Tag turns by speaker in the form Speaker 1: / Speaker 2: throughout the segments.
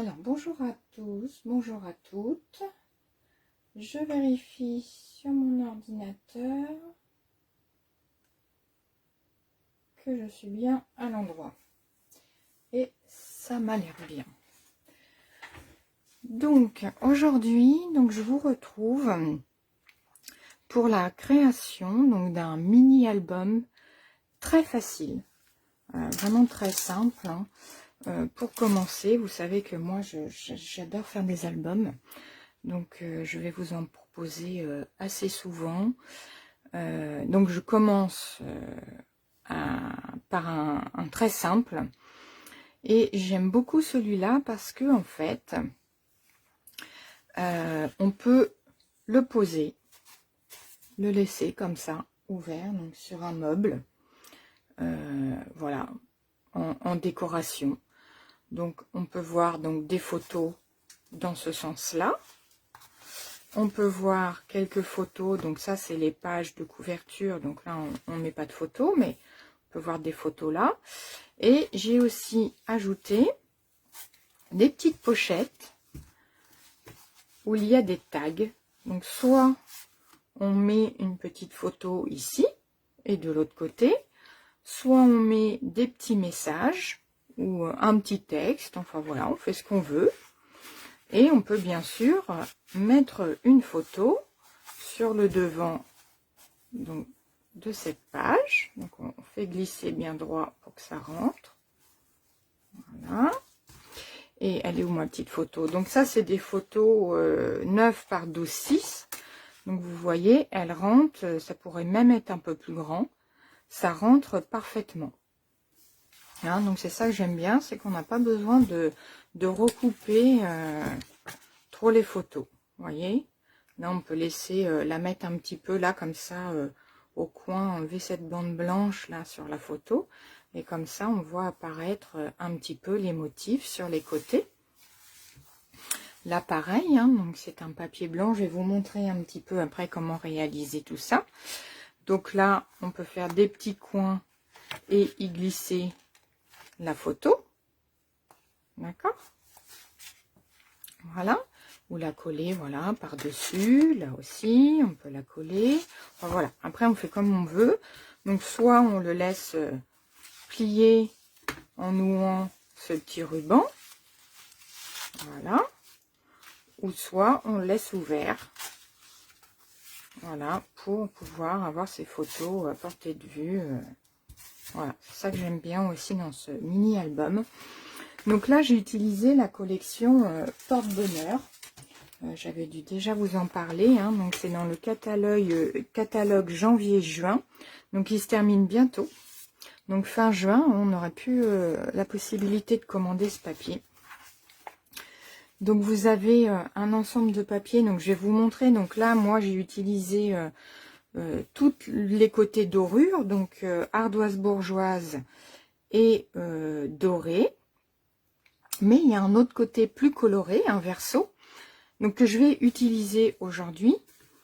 Speaker 1: Alors, bonjour à tous, bonjour à toutes. Je vérifie sur mon ordinateur que je suis bien à l'endroit. Et ça m'a l'air bien. Donc, aujourd'hui, je vous retrouve pour la création d'un mini-album très facile. Vraiment très simple. Pour commencer, vous savez que moi, j'adore faire des albums. Donc, je vais vous en proposer assez souvent. Donc, je commence par un très simple. Et j'aime beaucoup celui-là parce que, en fait, on peut le poser, le laisser comme ça, ouvert, donc sur un meuble. Voilà, en décoration. Donc, on peut voir des photos dans ce sens-là. On peut voir quelques photos. Donc, ça, c'est les pages de couverture. Donc là, on ne met pas de photos, mais on peut voir des photos là. Et j'ai aussi ajouté des petites pochettes où il y a des tags. Donc, soit on met une petite photo ici et de l'autre côté, soit on met des petits messages ou un petit texte, enfin voilà, on fait ce qu'on veut. Et on peut bien sûr mettre une photo sur le devant de cette page. Donc on fait glisser bien droit pour que ça rentre. Voilà. Et elle est où ma petite photo? Donc ça c'est des photos 9 par 12,6. Donc vous voyez, elle rentre, ça pourrait même être un peu plus grand. Ça rentre parfaitement. Donc c'est ça que j'aime bien, c'est qu'on n'a pas besoin de recouper trop les photos. Vous voyez, là on peut laisser la mettre un petit peu là comme ça au coin, enlever cette bande blanche là sur la photo, et comme ça on voit apparaître un petit peu les motifs sur les côtés. Là pareil, donc c'est un papier blanc, je vais vous montrer un petit peu après comment réaliser tout ça. Donc là on peut faire des petits coins et y glisser la photo, d'accord, voilà, ou la coller, voilà, par dessus, là aussi on peut la coller, enfin, voilà, après on fait comme on veut. Donc soit on le laisse plier en nouant ce petit ruban, voilà, ou soit on le laisse ouvert, voilà, pour pouvoir avoir ces photos à portée de vue. Voilà, c'est ça que j'aime bien aussi dans ce mini album. Donc là j'ai utilisé la collection Porte-Bonheur. J'avais dû déjà vous en parler, donc c'est dans le catalogue janvier-juin, donc il se termine bientôt. Donc fin juin, on aurait pu la possibilité de commander ce papier. Donc vous avez un ensemble de papiers, donc je vais vous montrer. Donc là, moi j'ai utilisé tous les côtés dorure, donc ardoise bourgeoise et dorée. Mais il y a un autre côté plus coloré, un verso, donc que je vais utiliser aujourd'hui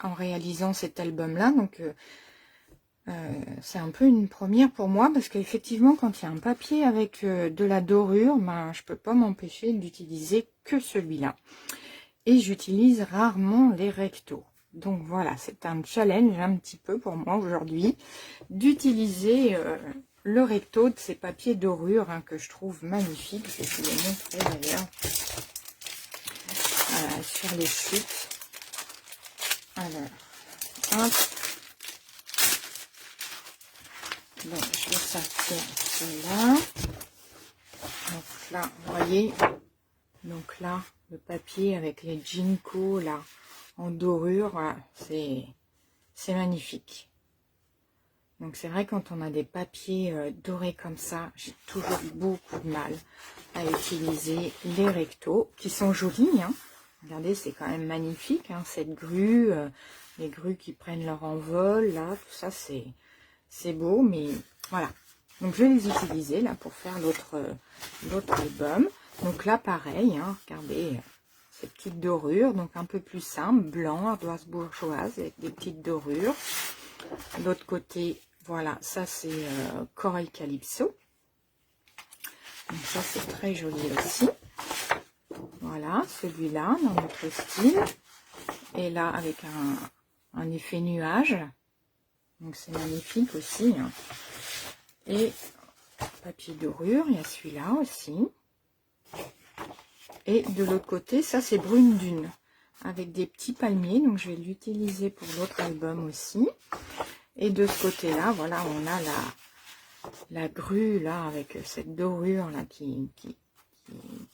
Speaker 1: en réalisant cet album-là. Donc c'est un peu une première pour moi parce qu'effectivement, quand il y a un papier avec de la dorure, je peux pas m'empêcher d'utiliser que celui-là. Et j'utilise rarement les rectos. Donc voilà, c'est un challenge un petit peu pour moi aujourd'hui d'utiliser le recto de ces papiers dorure que je trouve magnifiques. Je vais vous les montrer d'ailleurs sur les chutes. Alors, hop. Donc je vais sortir cela. Donc là, vous voyez, donc là, le papier avec les Jinko là en dorure, voilà, c'est magnifique. Donc c'est vrai, quand on a des papiers dorés comme ça, j'ai toujours beaucoup de mal à utiliser les rectos, qui sont jolis, Regardez, c'est quand même magnifique, cette grue, les grues qui prennent leur envol, là, tout ça, c'est beau, mais voilà. Donc je vais les utiliser là pour faire l'autre album. Donc là, pareil, regardez, ces petites dorures, donc un peu plus simple, blanc, ardoise bourgeoise, avec des petites dorures. L'autre côté, voilà, ça c'est Corail Calypso. Donc ça c'est très joli aussi. Voilà, celui-là dans notre style. Et là, avec un effet nuage. Donc, c'est magnifique aussi. Hein. Et papier dorure, il y a celui-là aussi. Et de l'autre côté, ça, c'est brune dune. Avec des petits palmiers. Donc, je vais l'utiliser pour l'autre album aussi. Et de ce côté-là, voilà, on a la grue, là, avec cette dorure, là, qui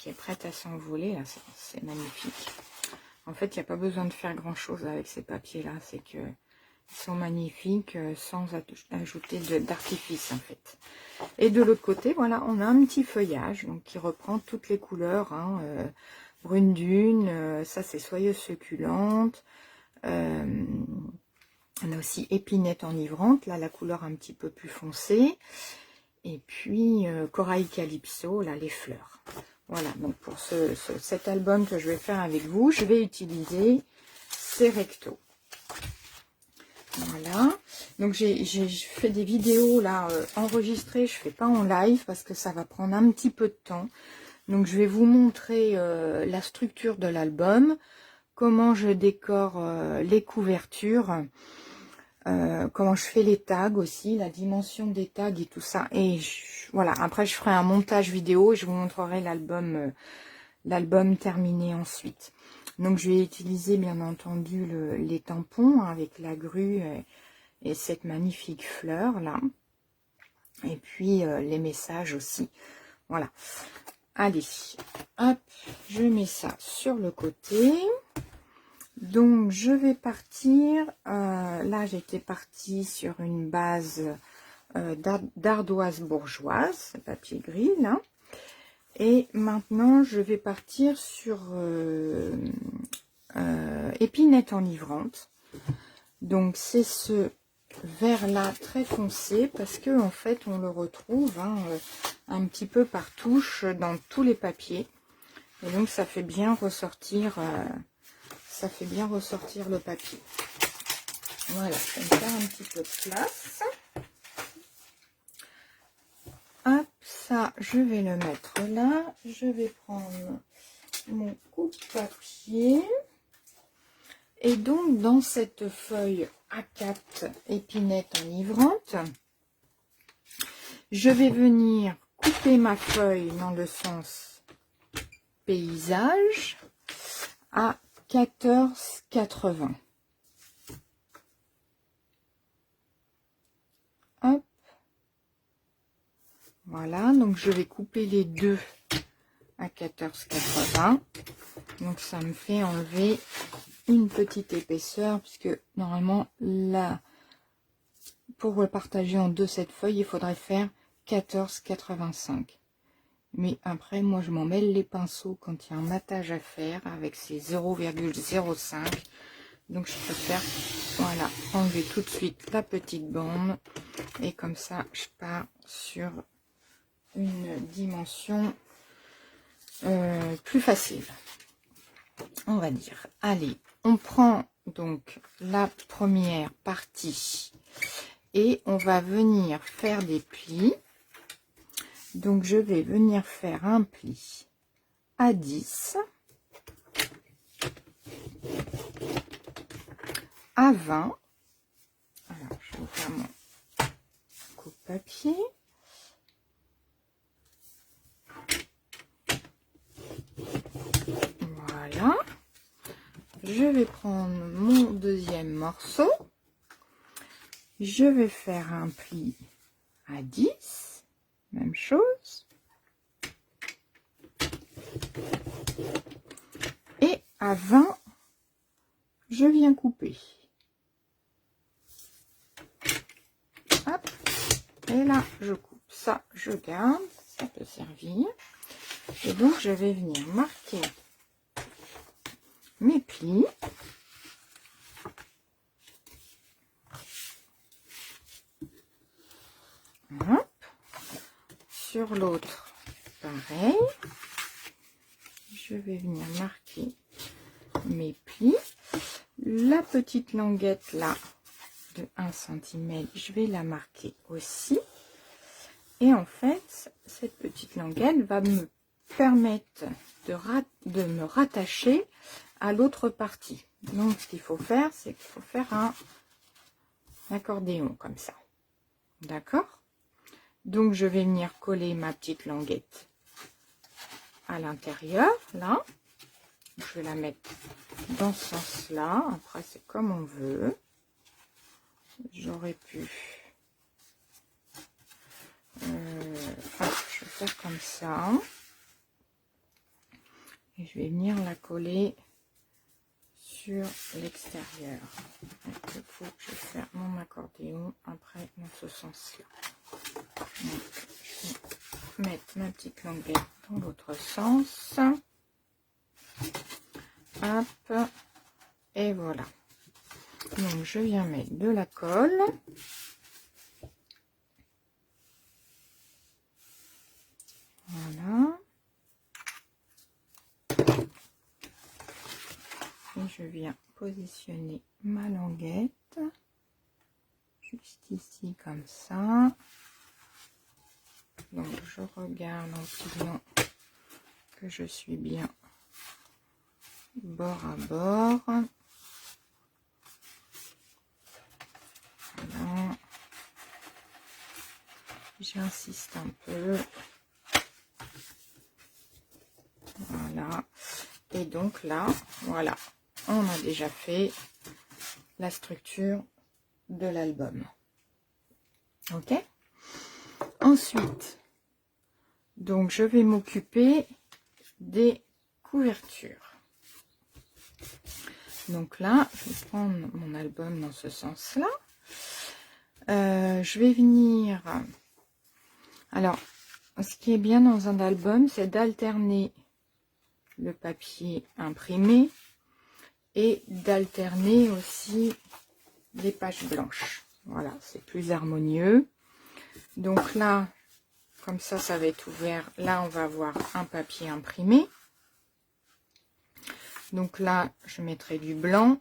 Speaker 1: est prête à s'envoler. Là, c'est magnifique. En fait, il n'y a pas besoin de faire grand-chose avec ces papiers-là. C'est que ils sont magnifiques sans ajouter d'artifice, en fait. Et de l'autre côté, voilà, on a un petit feuillage donc, qui reprend toutes les couleurs. Hein, brune dune, ça, c'est soyeuse succulente. On a aussi épinette enivrante, là, la couleur un petit peu plus foncée. Et puis, corail calypso, là, les fleurs. Voilà, donc pour cet album que je vais faire avec vous, je vais utiliser ces rectos. Voilà, donc j'ai fait des vidéos là enregistrées, je ne fais pas en live parce que ça va prendre un petit peu de temps. Donc je vais vous montrer la structure de l'album, comment je décore les couvertures, comment je fais les tags aussi, la dimension des tags et tout ça. Et voilà, après je ferai un montage vidéo et je vous montrerai l'album terminé ensuite. Donc je vais utiliser bien entendu les tampons avec la grue et cette magnifique fleur là. Et puis les messages aussi. Voilà. Allez, hop, je mets ça sur le côté. Donc je vais partir, là j'étais partie sur une base d'ardoise bourgeoise, papier gris là. Et maintenant, je vais partir sur épinette enivrante. Donc, c'est ce vert-là très foncé parce que en fait, on le retrouve hein, un petit peu par touche dans tous les papiers. Et donc, ça fait bien ressortir, le papier. Voilà, je vais me faire un petit peu de place. Hop, ça, je vais le mettre là. Je vais prendre mon coupe-papier. Et donc, dans cette feuille A4 épinette enivrante, je vais venir couper ma feuille dans le sens paysage à 14,80. Hop. Voilà, donc je vais couper les deux à 14,80. Donc ça me fait enlever une petite épaisseur, puisque normalement là, pour le partager en deux cette feuille, il faudrait faire 14,85. Mais après, moi je m'en mêle les pinceaux quand il y a un matage à faire avec ces 0,05. Donc je préfère, voilà, enlever tout de suite la petite bande. Et comme ça, je pars sur une dimension plus facile, on va dire. Allez, on prend donc la première partie et on va venir faire des plis. Donc je vais venir faire un pli à 10, à 20. Alors je vais faire mon coupe-papier. Voilà. Je vais prendre mon deuxième morceau. Je vais faire un pli à 10. Même chose. Et à 20, je viens couper. Hop. Et là, je coupe. Ça, je garde. Ça peut servir. Et donc, je vais venir marquer mes plis. Hop. Sur l'autre, pareil. Je vais venir marquer mes plis. La petite languette là de 1 cm, je vais la marquer aussi. Et en fait, cette petite languette va me permettre de me rattacher à l'autre partie. Donc ce qu'il faut faire, c'est qu'il faut faire un accordéon comme ça. D'accord? Donc je vais venir coller ma petite languette à l'intérieur, là. Je vais la mettre dans ce sens-là. Après, c'est comme on veut. J'aurais pu... je vais faire comme ça. Et je vais venir la coller sur l'extérieur. Du coup, je vais faire mon accordéon après dans ce sens-là. Donc, je vais mettre ma petite languette dans l'autre sens. Hop. Et voilà. Donc, je viens mettre de la colle. Voilà. Et je viens positionner ma languette juste ici comme ça. Donc je regarde en pliant que je suis bien bord à bord. Voilà. J'insiste un peu. Voilà. Et donc là, voilà, on a déjà fait la structure de l'album. Ok? Ensuite, donc je vais m'occuper des couvertures. Donc là, je vais prendre mon album dans ce sens-là. Je vais venir... Alors, ce qui est bien dans un album, c'est d'alterner le papier imprimé et d'alterner aussi les pages blanches. Voilà, c'est plus harmonieux. Donc là, comme ça, ça va être ouvert. Là, on va avoir un papier imprimé. Donc là, je mettrai du blanc.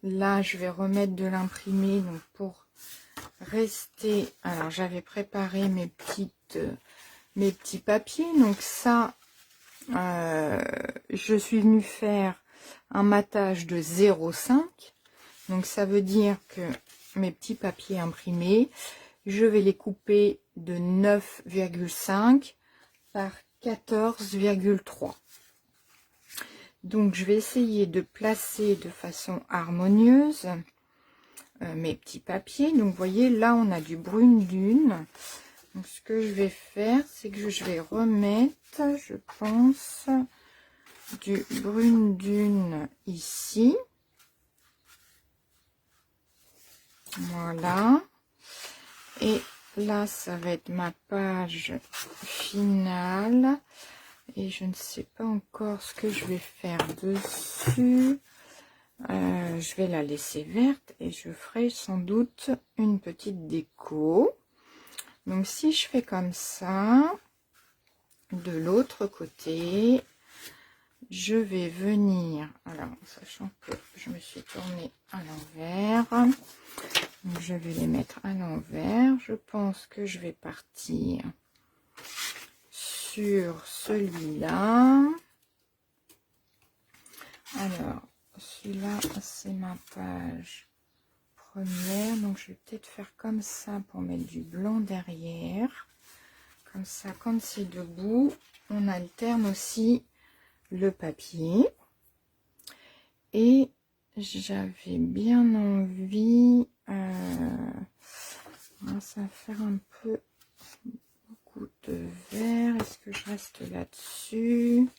Speaker 1: Là, je vais remettre de l'imprimé. Donc pour rester... Alors, j'avais préparé mes petits papiers. Donc ça, je suis venue faire un matage de 0,5. Donc ça veut dire que mes petits papiers imprimés, je vais les couper de 9,5 par 14,3. Donc je vais essayer de placer de façon harmonieuse mes petits papiers. Donc vous voyez, là on a du brune dune. Donc ce que je vais faire, c'est que je vais remettre, je pense, du brune dune ici. Voilà. Et là, ça va être ma page finale. Et je ne sais pas encore ce que je vais faire dessus. Je vais la laisser verte et je ferai sans doute une petite déco. Donc si je fais comme ça, de l'autre côté, je vais venir, alors sachant que je me suis tournée à l'envers, donc je vais les mettre à l'envers. Je pense que je vais partir sur celui-là. Alors celui-là, c'est ma page première, donc je vais peut-être faire comme ça pour mettre du blanc derrière. Comme ça, quand c'est debout, on alterne aussi le papier. Et j'avais bien envie, ça va faire un peu beaucoup de vert. Est-ce que je reste là-dessus?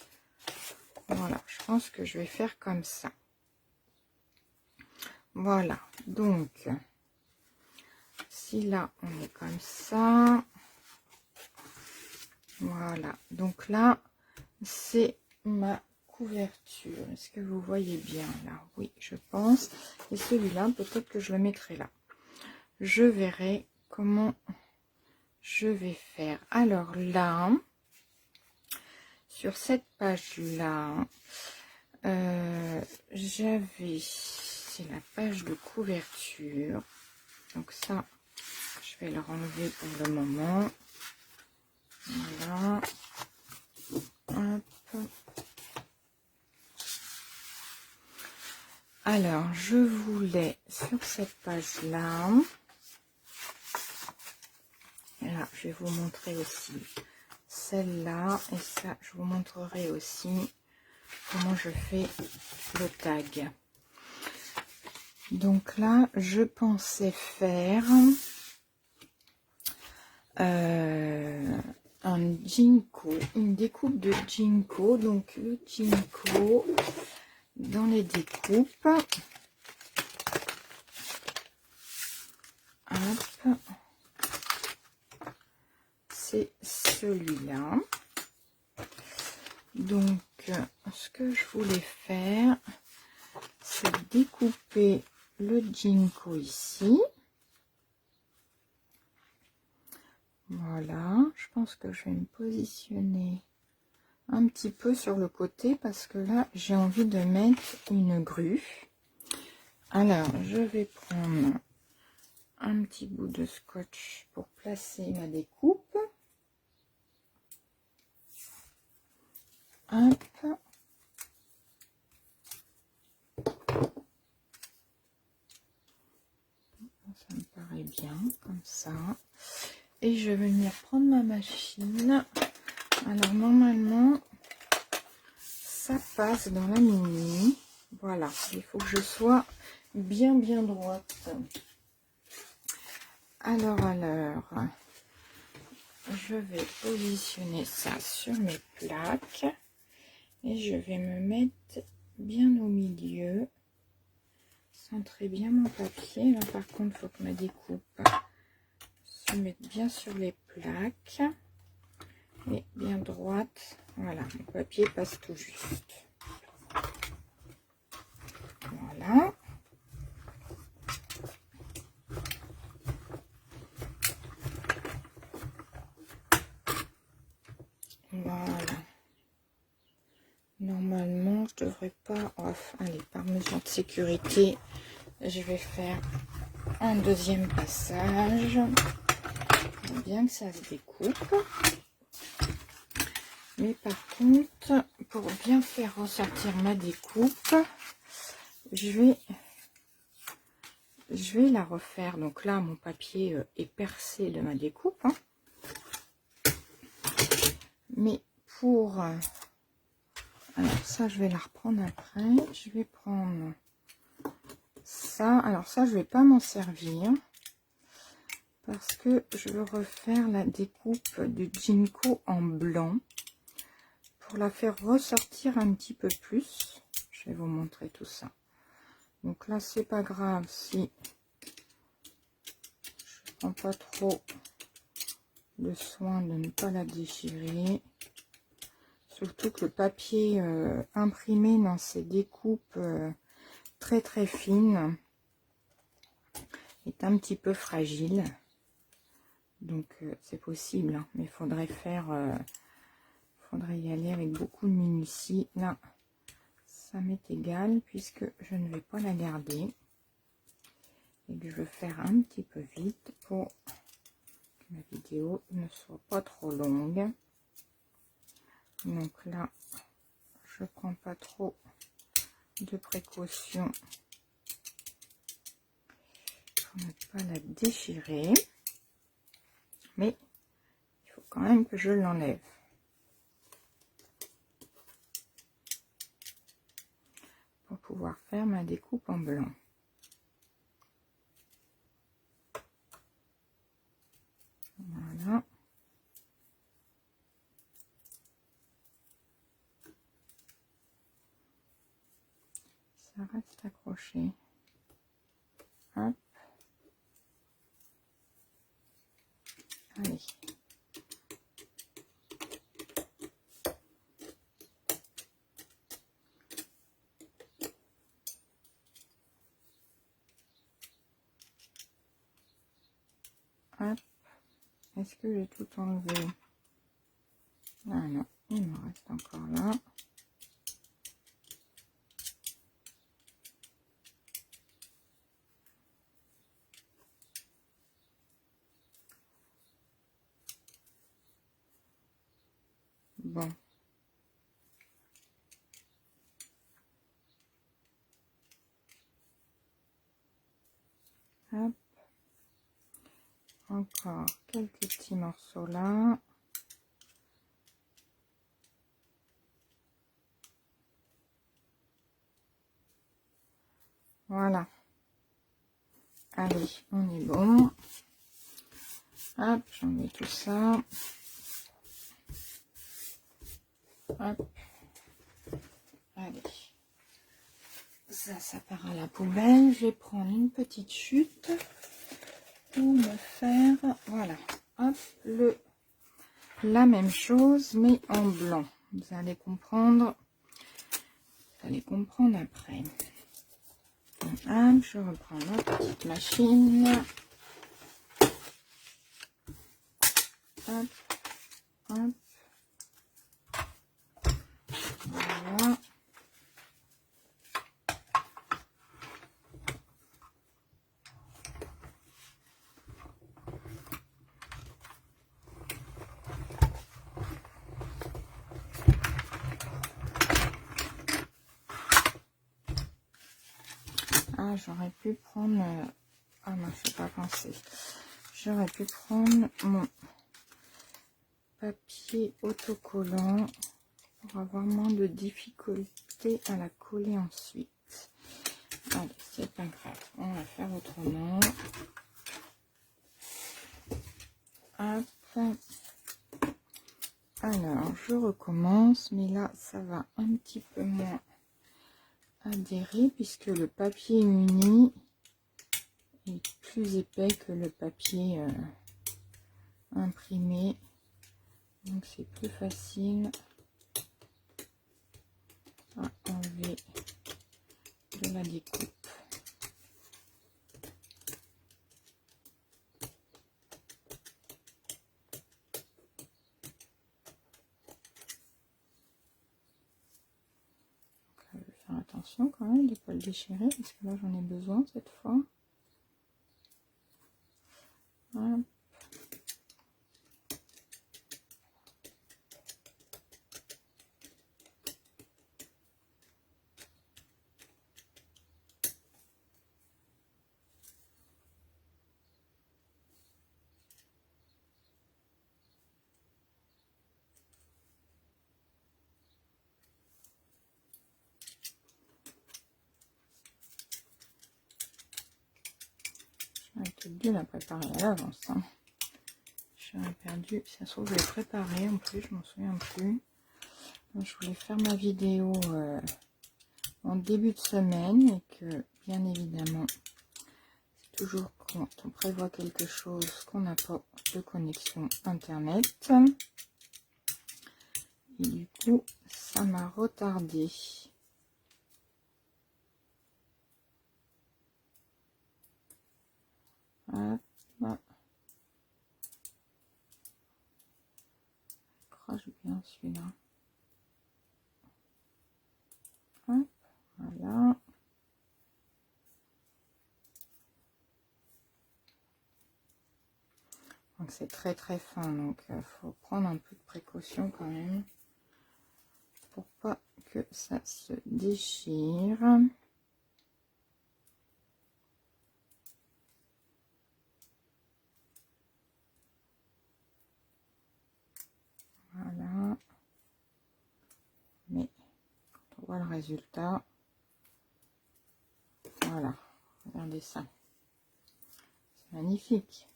Speaker 1: Voilà, je pense que je vais faire comme ça. Voilà, donc si là on est comme ça, voilà, donc là c'est ma couverture. Est-ce que vous voyez bien là? Oui, je pense. Et celui-là, peut-être que je le mettrai là. Je verrai comment je vais faire. Alors là, sur cette page-là, j'avais, c'est la page de couverture. Donc ça, je vais le enlever pour le moment. Voilà. Hop. Alors, je voulais sur cette page-là, là, je vais vous montrer aussi celle-là, et ça, je vous montrerai aussi comment je fais le tag. Donc là, je pensais faire un ginkgo, une découpe de ginkgo. Donc le ginkgo dans les découpes. Hop. C'est celui-là. Donc ce que je voulais faire, c'est découper le ginkgo ici. Voilà, je pense que je vais me positionner un petit peu sur le côté parce que là j'ai envie de mettre une grue. Alors je vais prendre un petit bout de scotch pour placer ma découpe. Hop. Ça me paraît bien comme ça. Et je vais venir prendre ma machine. Alors normalement ça passe dans la mini. Voilà, il faut que je sois bien droite. Alors je vais positionner ça sur mes plaques et je vais me mettre bien au milieu, centrer bien mon papier. Là par contre il faut que ma découpe se mette bien sur les plaques et bien droite. Voilà, mon papier passe tout juste. Voilà. Voilà. Normalement, je devrais pas... allez, par mesure de sécurité, je vais faire un deuxième passage. Faut bien que ça se découpe. Mais par contre, pour bien faire ressortir ma découpe, je vais la refaire. Donc là, mon papier est percé de ma découpe. Hein. Mais pour... alors ça, je vais la reprendre après. Je vais prendre ça. Alors ça, je vais pas m'en servir. Parce que je veux refaire la découpe du ginkgo en blanc. Pour la faire ressortir un petit peu plus. Je vais vous montrer tout ça. Donc là, c'est pas grave si je prends pas trop le soin de ne pas la déchirer. Surtout que le papier imprimé dans ces découpes très fines est un petit peu fragile. Donc c'est possible, hein, mais il faudrait faudrait y aller avec beaucoup de minutie. Là, ça m'est égal puisque je ne vais pas la garder. Et que je veux faire un petit peu vite pour que ma vidéo ne soit pas trop longue. Donc là, je prends pas trop de précautions pour ne pas la déchirer. Mais il faut quand même que je l'enlève. Pour pouvoir faire ma découpe en blanc. Voilà. Ça reste accroché. Hop. Allez. Hop. Est-ce que j'ai tout enlevé? Ah non, il me reste encore là. Bon. Hop. Encore quelques petits morceaux là. Voilà. Allez, on est bon. Hop, j'enlève tout ça. Hop. Allez. Ça part à la poubelle. Je vais prendre une petite chute pour me faire, voilà, hop, la même chose, mais en blanc. Vous allez comprendre. Vous allez comprendre après. Hop, je reprends ma petite machine. Hop, hop. Voilà. Ah, j'aurais pu prendre... Ah non, je n'ai pas pensé. J'aurais pu prendre mon papier autocollant pour avoir moins de difficulté à la coller ensuite. Allez, c'est pas grave, on va faire autrement. Hop. Alors, je recommence, mais là, ça va un petit peu moins adhérer puisque le papier uni est plus épais que le papier imprimé. Donc, c'est plus facile à enlever de la découpe. Je vais faire attention quand même de ne pas le déchirer parce que là, j'en ai besoin cette fois. Hop. J'aurais peut-être dû la préparer à l'avance. Hein. J'aurais perdu. Si ça se trouve, je l'ai préparé en plus, je m'en souviens plus. Donc, je voulais faire ma vidéo en début de semaine et que, bien évidemment, c'est toujours quand on prévoit quelque chose qu'on n'a pas de connexion internet. Et du coup, ça m'a retardé. Hop. Accroche bien celui-là. Hop, voilà. Donc c'est très très fin, donc il faut prendre un peu de précaution quand même pour pas que ça se déchire. Voilà. Mais quand on voit le résultat, voilà, regardez ça. C'est magnifique.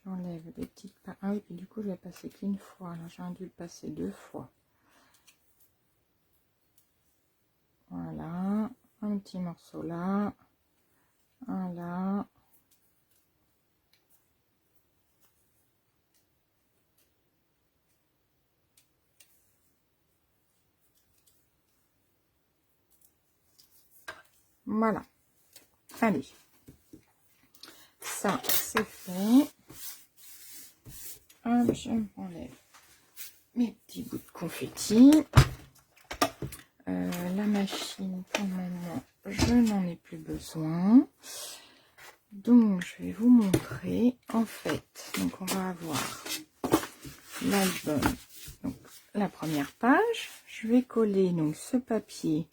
Speaker 1: J'enlève les petites... Ah oui, puis du coup, je vais passer qu'une fois. Là, j'ai dû le passer 2 fois. Voilà. Un petit morceau là. Un là. Voilà. Allez. Ça, c'est fait. Hop, je m'enlève mes petits bouts de confetti. La machine, pour le moment, je n'en ai plus besoin. Donc, je vais vous montrer. En fait, donc on va avoir l'album. Donc, la première page. Je vais coller donc ce papier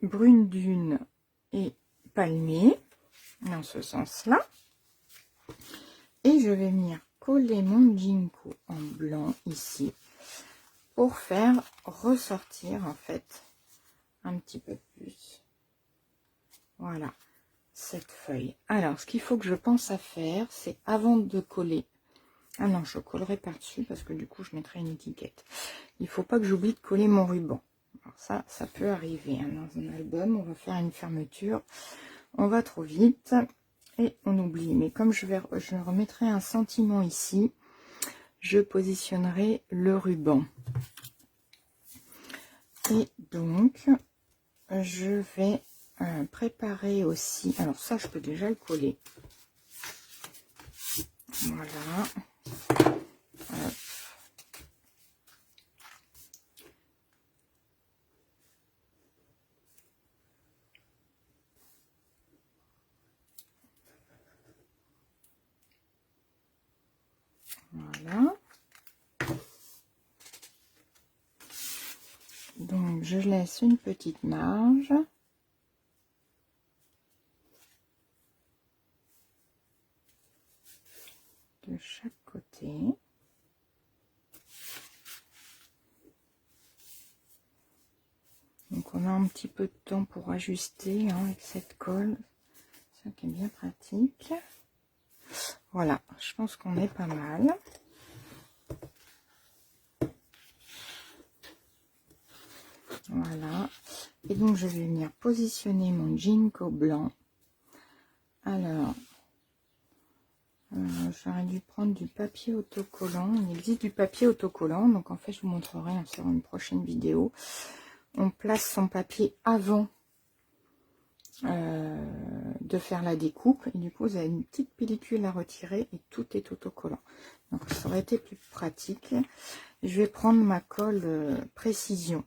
Speaker 1: brune dune et palmier dans ce sens-là. Et je vais venir coller mon ginkgo en blanc ici pour faire ressortir en fait un petit peu plus. Voilà, cette feuille. Alors, ce qu'il faut que je pense à faire, c'est avant de coller. Ah non, je collerai par-dessus parce que du coup, je mettrai une étiquette. Il faut pas que j'oublie de coller mon ruban. Alors ça peut arriver hein, dans un album. On va faire une fermeture. On va trop vite et on oublie. Mais comme je remettrai un sentiment ici, je positionnerai le ruban. Et donc, je vais préparer aussi. Alors ça, je peux déjà le coller. Voilà. Hop. Voilà. Donc, je laisse une petite marge. De chaque côté. Donc, on a un petit peu de temps pour ajuster hein, avec cette colle. Ça qui est bien pratique. Voilà, je pense qu'on est pas mal. Voilà. Et donc, je vais venir positionner mon ginkgo blanc. Alors, j'aurais dû prendre du papier autocollant. Il existe du papier autocollant. Donc, en fait, je vous montrerai sur une prochaine vidéo. On place son papier avant de faire la découpe. Et du coup, vous avez une petite pellicule à retirer et tout est autocollant. Donc, ça aurait été plus pratique. Je vais prendre ma colle précision.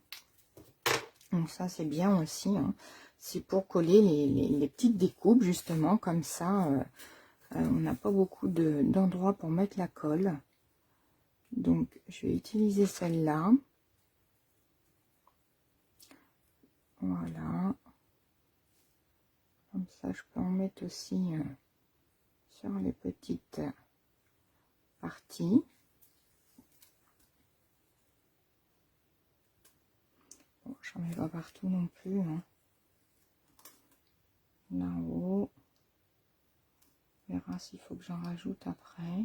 Speaker 1: Donc ça c'est bien aussi, hein. C'est pour coller les petites découpes justement, comme ça on n'a pas beaucoup d'endroits pour mettre la colle. Donc je vais utiliser celle-là. Voilà. Comme ça je peux en mettre aussi sur les petites parties. Bon, j'en mets pas partout non plus, hein. Là-haut. On verra s'il faut que j'en rajoute après.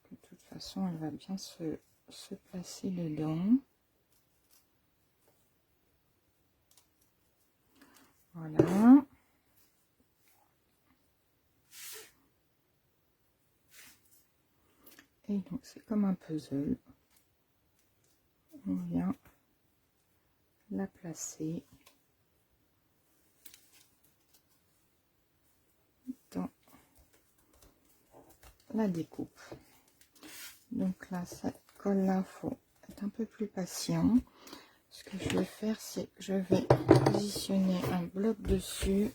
Speaker 1: De toute façon, elle va bien se placer dedans. Voilà. Et donc, c'est comme un puzzle. On vient la placer dans la découpe. Donc là, cette colle-là, faut être un peu plus patient. Ce que je vais faire, c'est que je vais positionner un bloc dessus.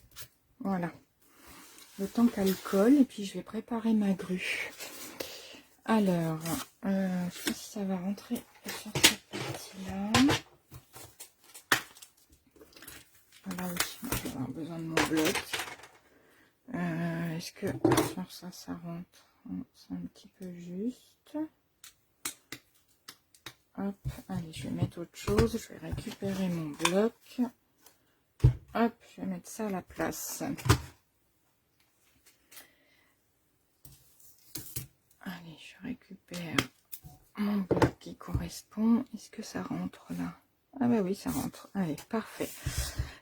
Speaker 1: Voilà. Le temps qu'elle colle, et puis je vais préparer ma grue. Alors, je ne sais pas si ça va rentrer sur cette partie-là. Voilà, oui, je vais avoir besoin de mon bloc. Est-ce que sur ça, ça rentre? C'est un petit peu juste. Hop, allez, je vais mettre autre chose. Je vais récupérer mon bloc. Hop, je vais mettre ça à la place. Allez, je récupère mon bloc qui correspond. Est-ce que ça rentre là? Ah bah oui, ça rentre. Allez, parfait.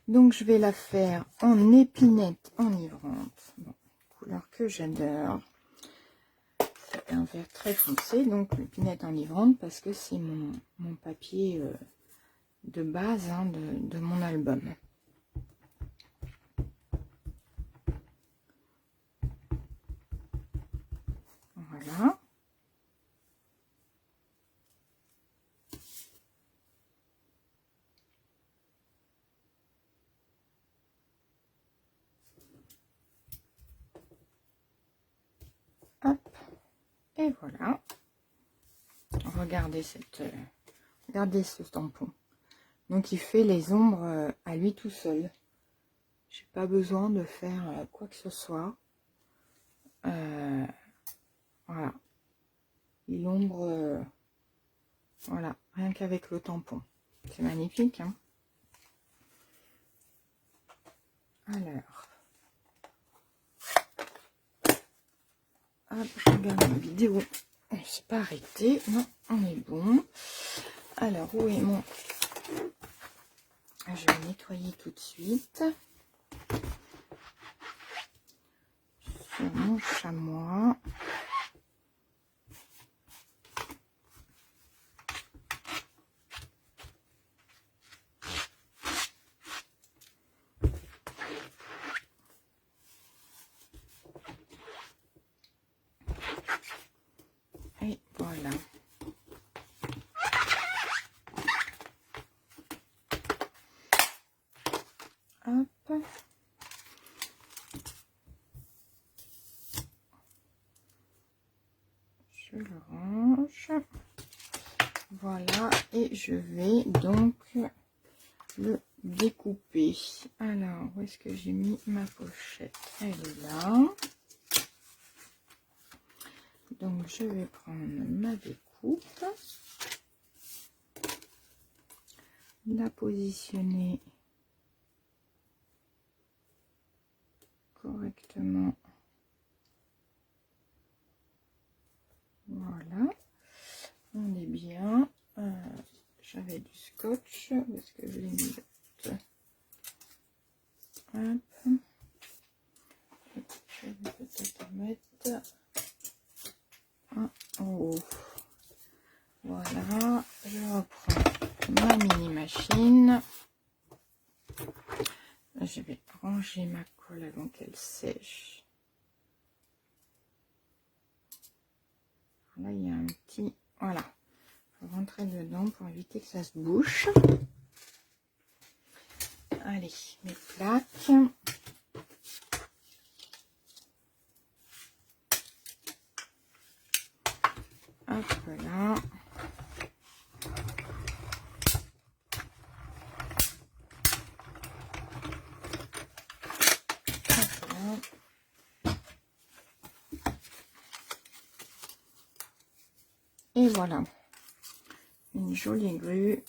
Speaker 1: Donc, je vais la faire en épinette enivrante. Bon, couleur que j'adore. C'est un vert très foncé, donc l'épinette enivrante, parce que c'est mon papier de base hein, de mon album. Voilà. Hop. Et voilà. regardez regardez ce tampon. Donc il fait les ombres à lui tout seul. J'ai pas besoin de faire quoi que ce soit. Voilà. Il ombre, voilà, rien qu'avec le tampon. C'est magnifique, hein. Alors, hop, je regarde la vidéo. On ne s'est pas arrêté. Non, on est bon. Alors, où est mon... Je vais nettoyer tout de suite. Sur mon chamois. Et voilà. Hop. Je le range. Voilà. Et je vais donc le découper. Alors, où est-ce que j'ai mis ma pochette? Elle est là. Donc, je vais prendre ma découpe. La positionner correctement. Voilà. On est bien. J'avais du scotch. Parce que je l'ai mis. Hop. Je vais peut-être mettre un en haut. Voilà. Je reprends ma mini machine. Je vais ranger ma colle avant qu'elle sèche. Là, il y a un petit... Voilà. Je vais rentrer dedans pour éviter que ça se bouche. Allez, mes plaques. Hop là. Hop là. Et voilà. Une jolie grue.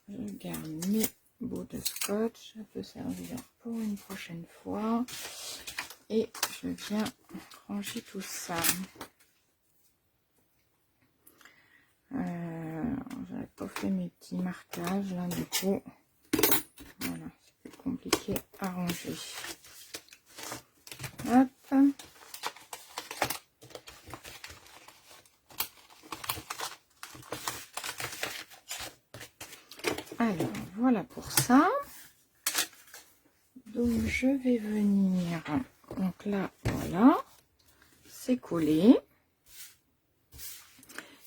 Speaker 1: Je garde mes bouts de scotch. Ça peut servir pour une prochaine fois. Et je viens ranger tout ça. J'avais pas fait mes petits marquages là, du coup. Voilà, c'est plus compliqué à ranger. Hop. Alors, voilà pour ça. Donc, je vais venir... Donc là, voilà. C'est collé.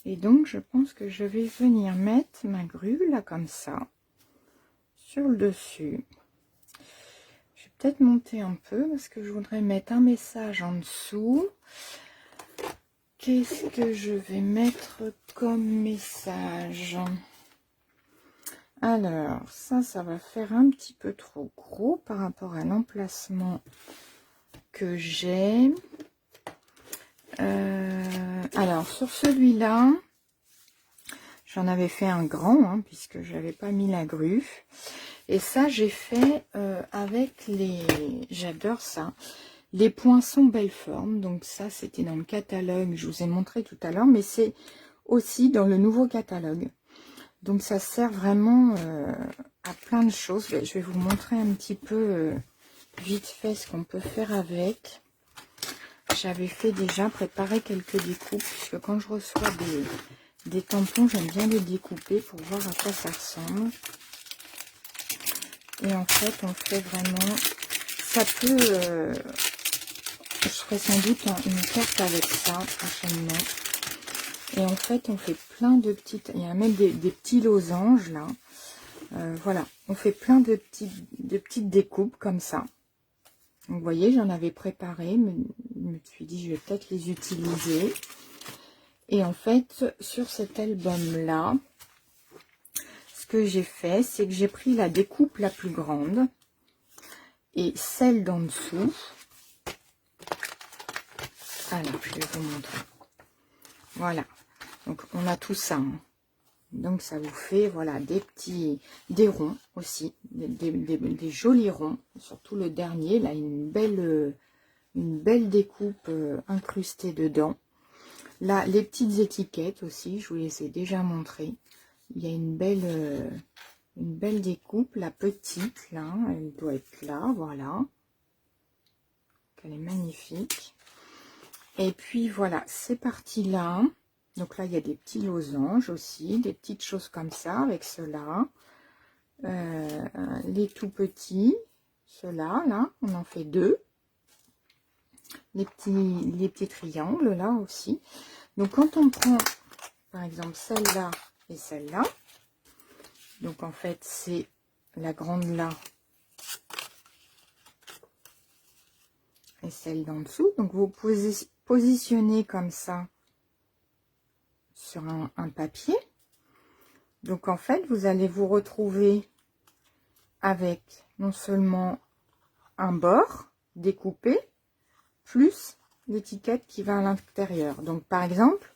Speaker 1: Et donc, je pense que je vais venir mettre ma grue, là, comme ça, sur le dessus. Je vais peut-être monter un peu, parce que je voudrais mettre un message en dessous. Qu'est-ce que je vais mettre comme message? Alors, ça va faire un petit peu trop gros par rapport à l'emplacement que j'ai. Alors, sur celui-là, j'en avais fait un grand, hein, puisque j'avais pas mis la grue. Et ça, j'ai fait avec les... J'adore ça. Les poinçons belle forme. Donc ça, c'était dans le catalogue. Je vous ai montré tout à l'heure. Mais c'est aussi dans le nouveau catalogue. Donc ça sert vraiment à plein de choses. Je vais vous montrer un petit peu vite fait ce qu'on peut faire avec. J'avais fait déjà préparer quelques découpes. Puisque quand je reçois des tampons, j'aime bien les découper pour voir à quoi ça ressemble. Et en fait, on fait vraiment... Ça peut... je ferai sans doute une carte avec ça prochainement. Et en fait, on fait plein de petites... Il y a même des petits losanges, là. Voilà, on fait plein de petites découpes comme ça. Donc, vous voyez, j'en avais préparé, je me suis dit, je vais peut-être les utiliser. Et en fait, sur cet album-là, ce que j'ai fait, c'est que j'ai pris la découpe la plus grande et celle d'en dessous. Alors, je vais vous montrer. Voilà. Donc, on a tout ça. Hein. Donc, ça vous fait, voilà, des ronds aussi. Des jolis ronds. Surtout le dernier, là, une belle découpe incrustée dedans. Là, les petites étiquettes aussi, je vous les ai déjà montrées. Il y a une belle découpe. La petite, là, elle doit être là, voilà. Elle est magnifique. Et puis, voilà, ces parties-là. Donc là, il y a des petits losanges aussi, des petites choses comme ça, avec ceux-là. Les tout petits, ceux-là, là, on en fait 2. Les petits triangles, là aussi. Donc, quand on prend, par exemple, celle-là et celle-là, donc en fait, c'est la grande là et celle d'en dessous. Donc, vous positionnez comme ça sur un papier. Donc, en fait, vous allez vous retrouver avec non seulement un bord découpé, plus l'étiquette qui va à l'intérieur. Donc, par exemple,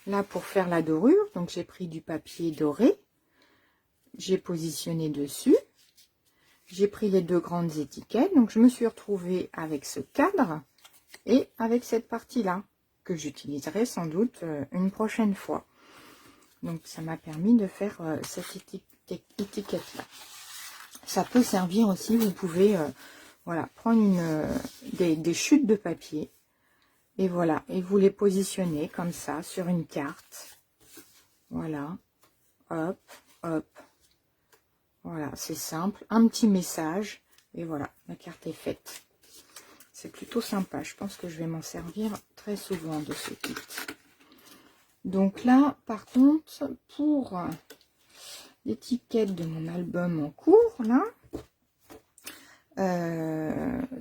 Speaker 1: là, pour faire la dorure, donc j'ai pris du papier doré, j'ai positionné dessus, j'ai pris les 2 grandes étiquettes, donc je me suis retrouvée avec ce cadre et avec cette partie-là, que j'utiliserai sans doute une prochaine fois. Donc, ça m'a permis de faire cette étiquette-là. Ça peut servir aussi, vous pouvez voilà, prendre des chutes de papier et voilà, et vous les positionnez comme ça sur une carte. Voilà, hop, hop. Voilà, c'est simple, un petit message et voilà, la carte est faite. C'est plutôt sympa, je pense que je vais m'en servir très souvent de ce kit. Donc là, par contre, pour l'étiquette de mon album en cours, là,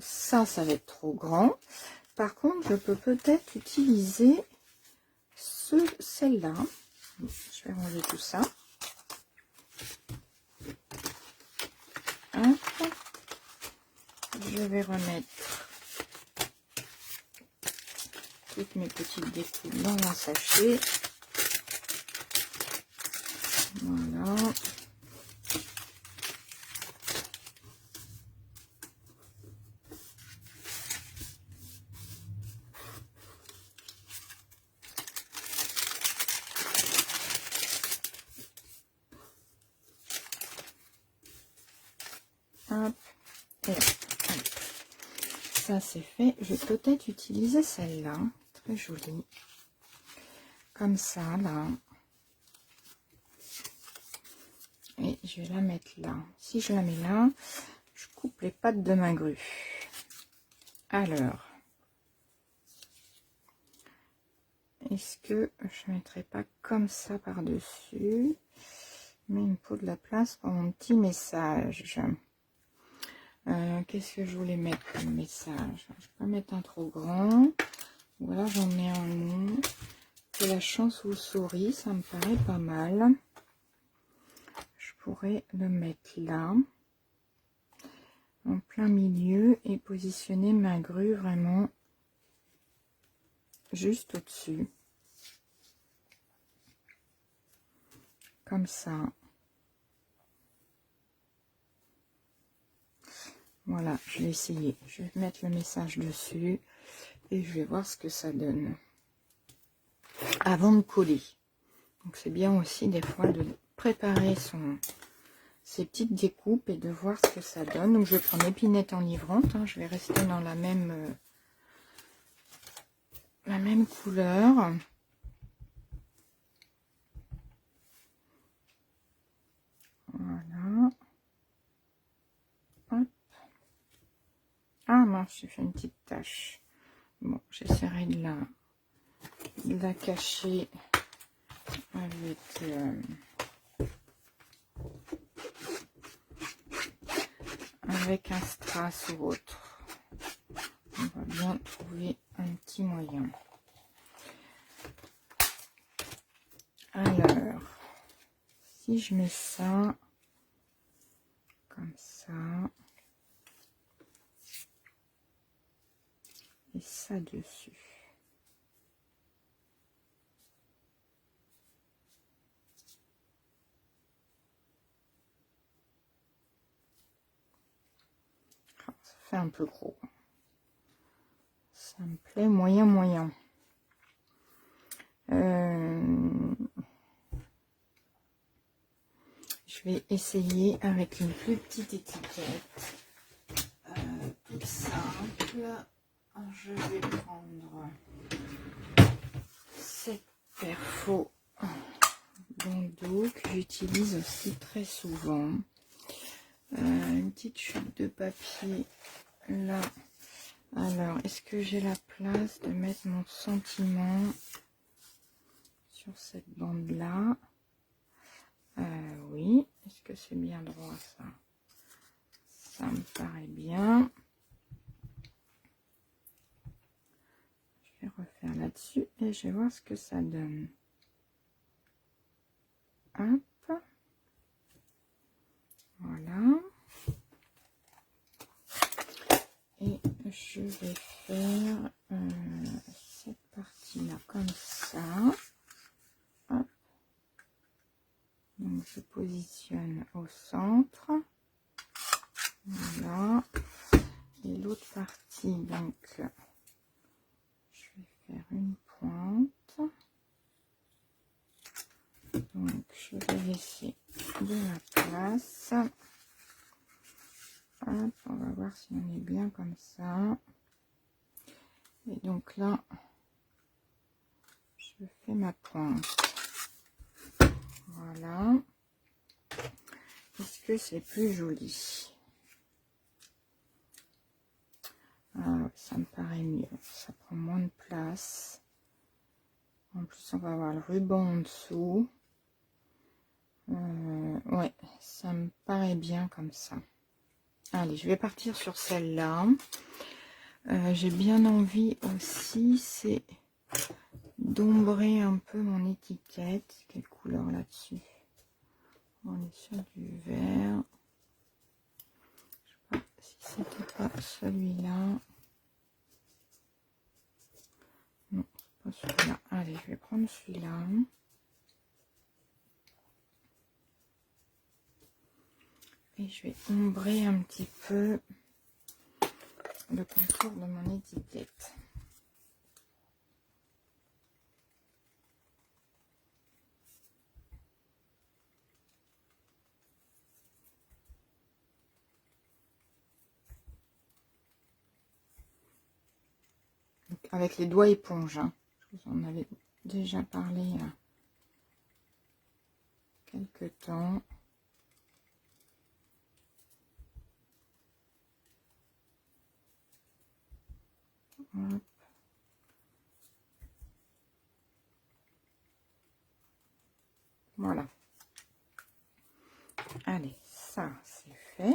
Speaker 1: ça va être trop grand. Par contre, je peux peut-être utiliser celle-là. Je vais ranger tout ça. Hop. Je vais remettre toutes mes petites découpes dans un sachet. Voilà. Hop. Et hop. Ça c'est fait. Je vais peut-être utiliser celle-là. Très jolie. Comme ça, là. Et je vais la mettre là. Si je la mets là, je coupe les pattes de ma grue. Alors, est-ce que je ne mettrai pas comme ça par-dessus? Mais il me faut de la place pour mon petit message. Qu'est-ce que je voulais mettre comme message? Je ne vais pas mettre un trop grand. Voilà, j'en mets un long. Que la chance vous sourit, ça me paraît pas mal. Je pourrais le mettre là, en plein milieu, et positionner ma grue vraiment juste au-dessus. Comme ça. Voilà, je vais essayer. Je vais mettre le message dessus et je vais voir ce que ça donne avant de coller. Donc c'est bien aussi des fois de préparer ses petites découpes et de voir ce que ça donne. Donc je vais prendre épinette enivrante, hein. Je vais rester dans la même couleur. Voilà. Hop. Ah mince, j'ai fait une petite tache. Bon, j'essaierai de la cacher avec un strass ou autre. on va bien trouver un petit moyen. Alors, si je mets ça comme ça et ça dessus. Ça fait un peu gros. Ça me plaît moyen. Je vais essayer avec une plus petite étiquette. Toute simple. Je vais prendre cette perfo bandeau que j'utilise aussi très souvent. Une petite chute de papier là. Alors, est-ce que j'ai la place de mettre mon sentiment sur cette bande là? Oui. Est-ce que c'est bien droit ça? Ça me paraît bien. Je vais refaire là-dessus et je vais voir ce que ça donne. Hop. Voilà. Et je vais faire cette partie-là comme ça. Hop. Donc je positionne au centre. Voilà. Et l'autre partie, donc, je vais faire une pointe. Donc je vais laisser de la place. Hop, on va voir si on est bien comme ça. Et donc là, je fais ma pointe. Voilà. Est-ce que c'est plus joli? Ah, ça me paraît mieux. Ça prend moins de place. En plus, on va avoir le ruban en dessous. Ouais, ça me paraît bien comme ça. Allez, je vais partir sur celle-là. J'ai bien envie aussi, c'est d'ombrer un peu mon étiquette. Quelle couleur là-dessus? On est sur du vert. Je sais pas si c'était pas celui-là. Non, pas celui-là. Allez, je vais prendre celui-là. Et je vais ombrer un petit peu le contour de mon étiquette. Donc, avec les doigts éponge. Hein. Je vous en avais déjà parlé il y a quelques temps. Hop. Voilà. Allez, ça c'est fait.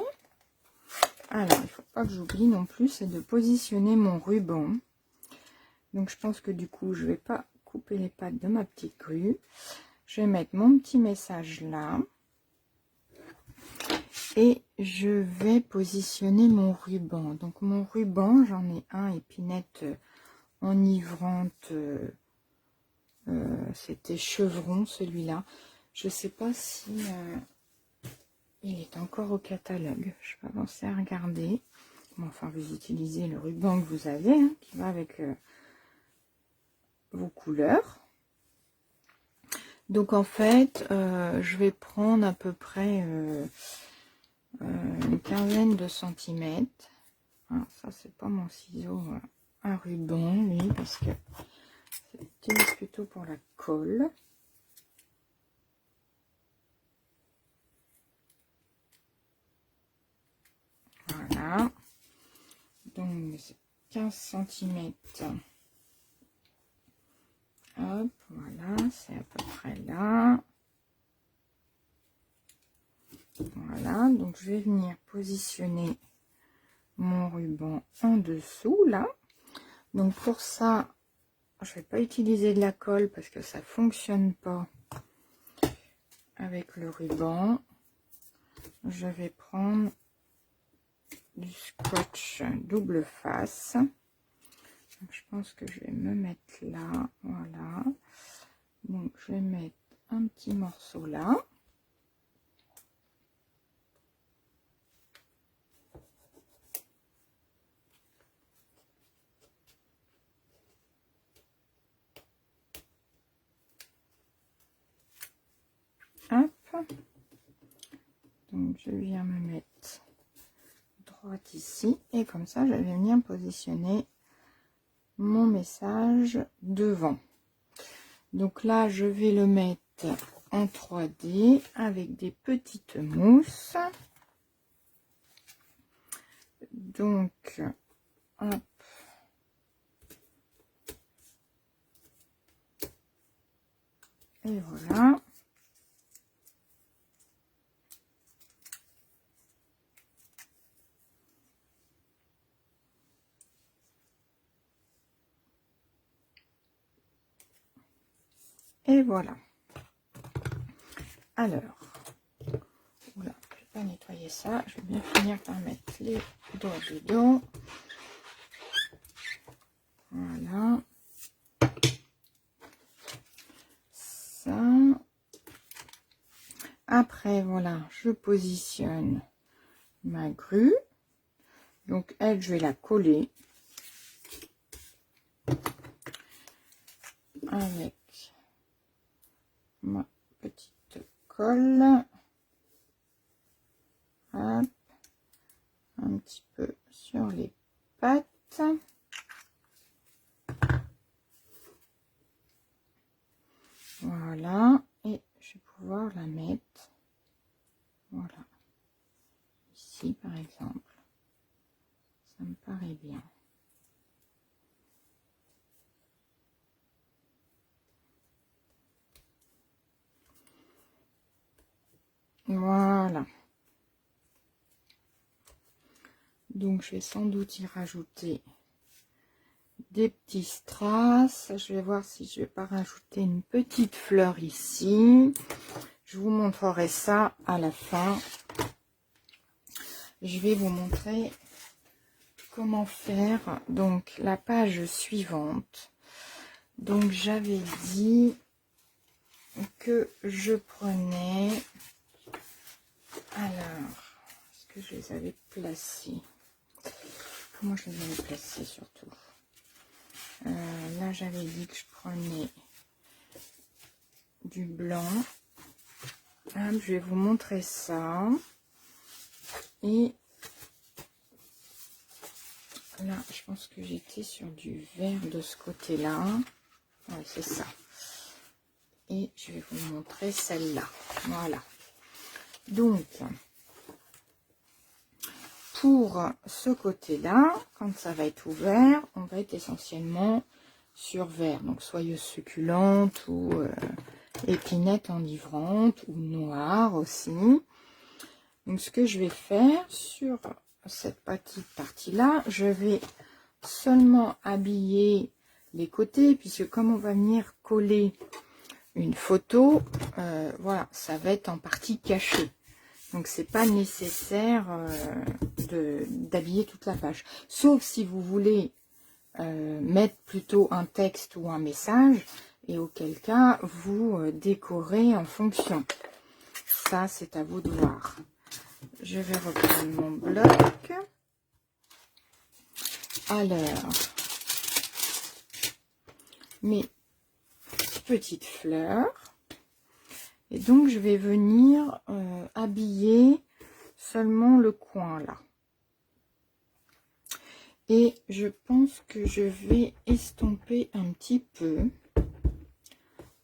Speaker 1: Alors, il ne faut pas que j'oublie non plus, c'est de positionner mon ruban. Donc, je pense que du coup, je ne vais pas couper les pattes de ma petite grue. Je vais mettre mon petit message là. Et je vais positionner mon ruban. Donc, mon ruban, j'en ai un épinette enivrante. C'était chevron, celui-là. Je ne sais pas si... il est encore au catalogue. Je vais avancer à regarder. Bon, enfin, vous utilisez le ruban que vous avez, hein, qui va avec vos couleurs. Donc, en fait, je vais prendre à peu près une quinzaine de centimètres. Ah, ça, c'est pas mon ciseau à ruban, lui, parce que c'est plutôt pour la colle. Voilà. Donc, c'est 15 centimètres. Hop, voilà, c'est à peu près là. Voilà, donc je vais venir positionner mon ruban en dessous là. Donc pour ça, je vais pas utiliser de la colle parce que ça fonctionne pas avec le ruban. Je vais prendre du scotch double face. Donc, je pense que je vais me mettre là, voilà. Donc je vais mettre un petit morceau là. Hop. Donc je viens me mettre droite ici et comme ça je vais venir positionner mon message devant. Donc là je vais le mettre en 3D avec des petites mousses. Donc hop. Et voilà. Et voilà. Alors, voilà, je vais pas nettoyer ça. Je vais bien finir par mettre les doigts dedans. Voilà. Ça. Après, voilà, je positionne ma grue. Donc, elle, je vais la coller avec ma petite colle. Hop. Un petit peu sur les pattes. Voilà. Et je vais pouvoir la mettre. Voilà. Ici, par exemple. Ça me paraît bien. Voilà. Donc, je vais sans doute y rajouter des petits strass. Je vais voir si je vais pas rajouter une petite fleur ici. Je vous montrerai ça à la fin. Je vais vous montrer comment faire donc la page suivante. Donc, j'avais dit que je prenais... Alors, est-ce que je les avais placés? Comment je les avais placés surtout? Là, j'avais dit que je prenais du blanc. Hop, je vais vous montrer ça. Et là, je pense que j'étais sur du vert de ce côté-là. Oui, c'est ça. Et je vais vous montrer celle-là. Voilà. Donc, pour ce côté-là, quand ça va être ouvert, on va être essentiellement sur vert. Donc, soyeuse succulente ou épinette enivrante ou noire aussi. Donc, ce que je vais faire sur cette petite partie-là, je vais seulement habiller les côtés, puisque comme on va venir coller une photo, voilà, ça va être en partie caché. Donc, c'est pas nécessaire d'habiller toute la page. Sauf si vous voulez mettre plutôt un texte ou un message, et auquel cas, vous décorez en fonction. Ça, c'est à vous de voir. Je vais reprendre mon bloc. Alors, mes petites fleurs. Et donc, je vais venir habiller seulement le coin là. Et je pense que je vais estomper un petit peu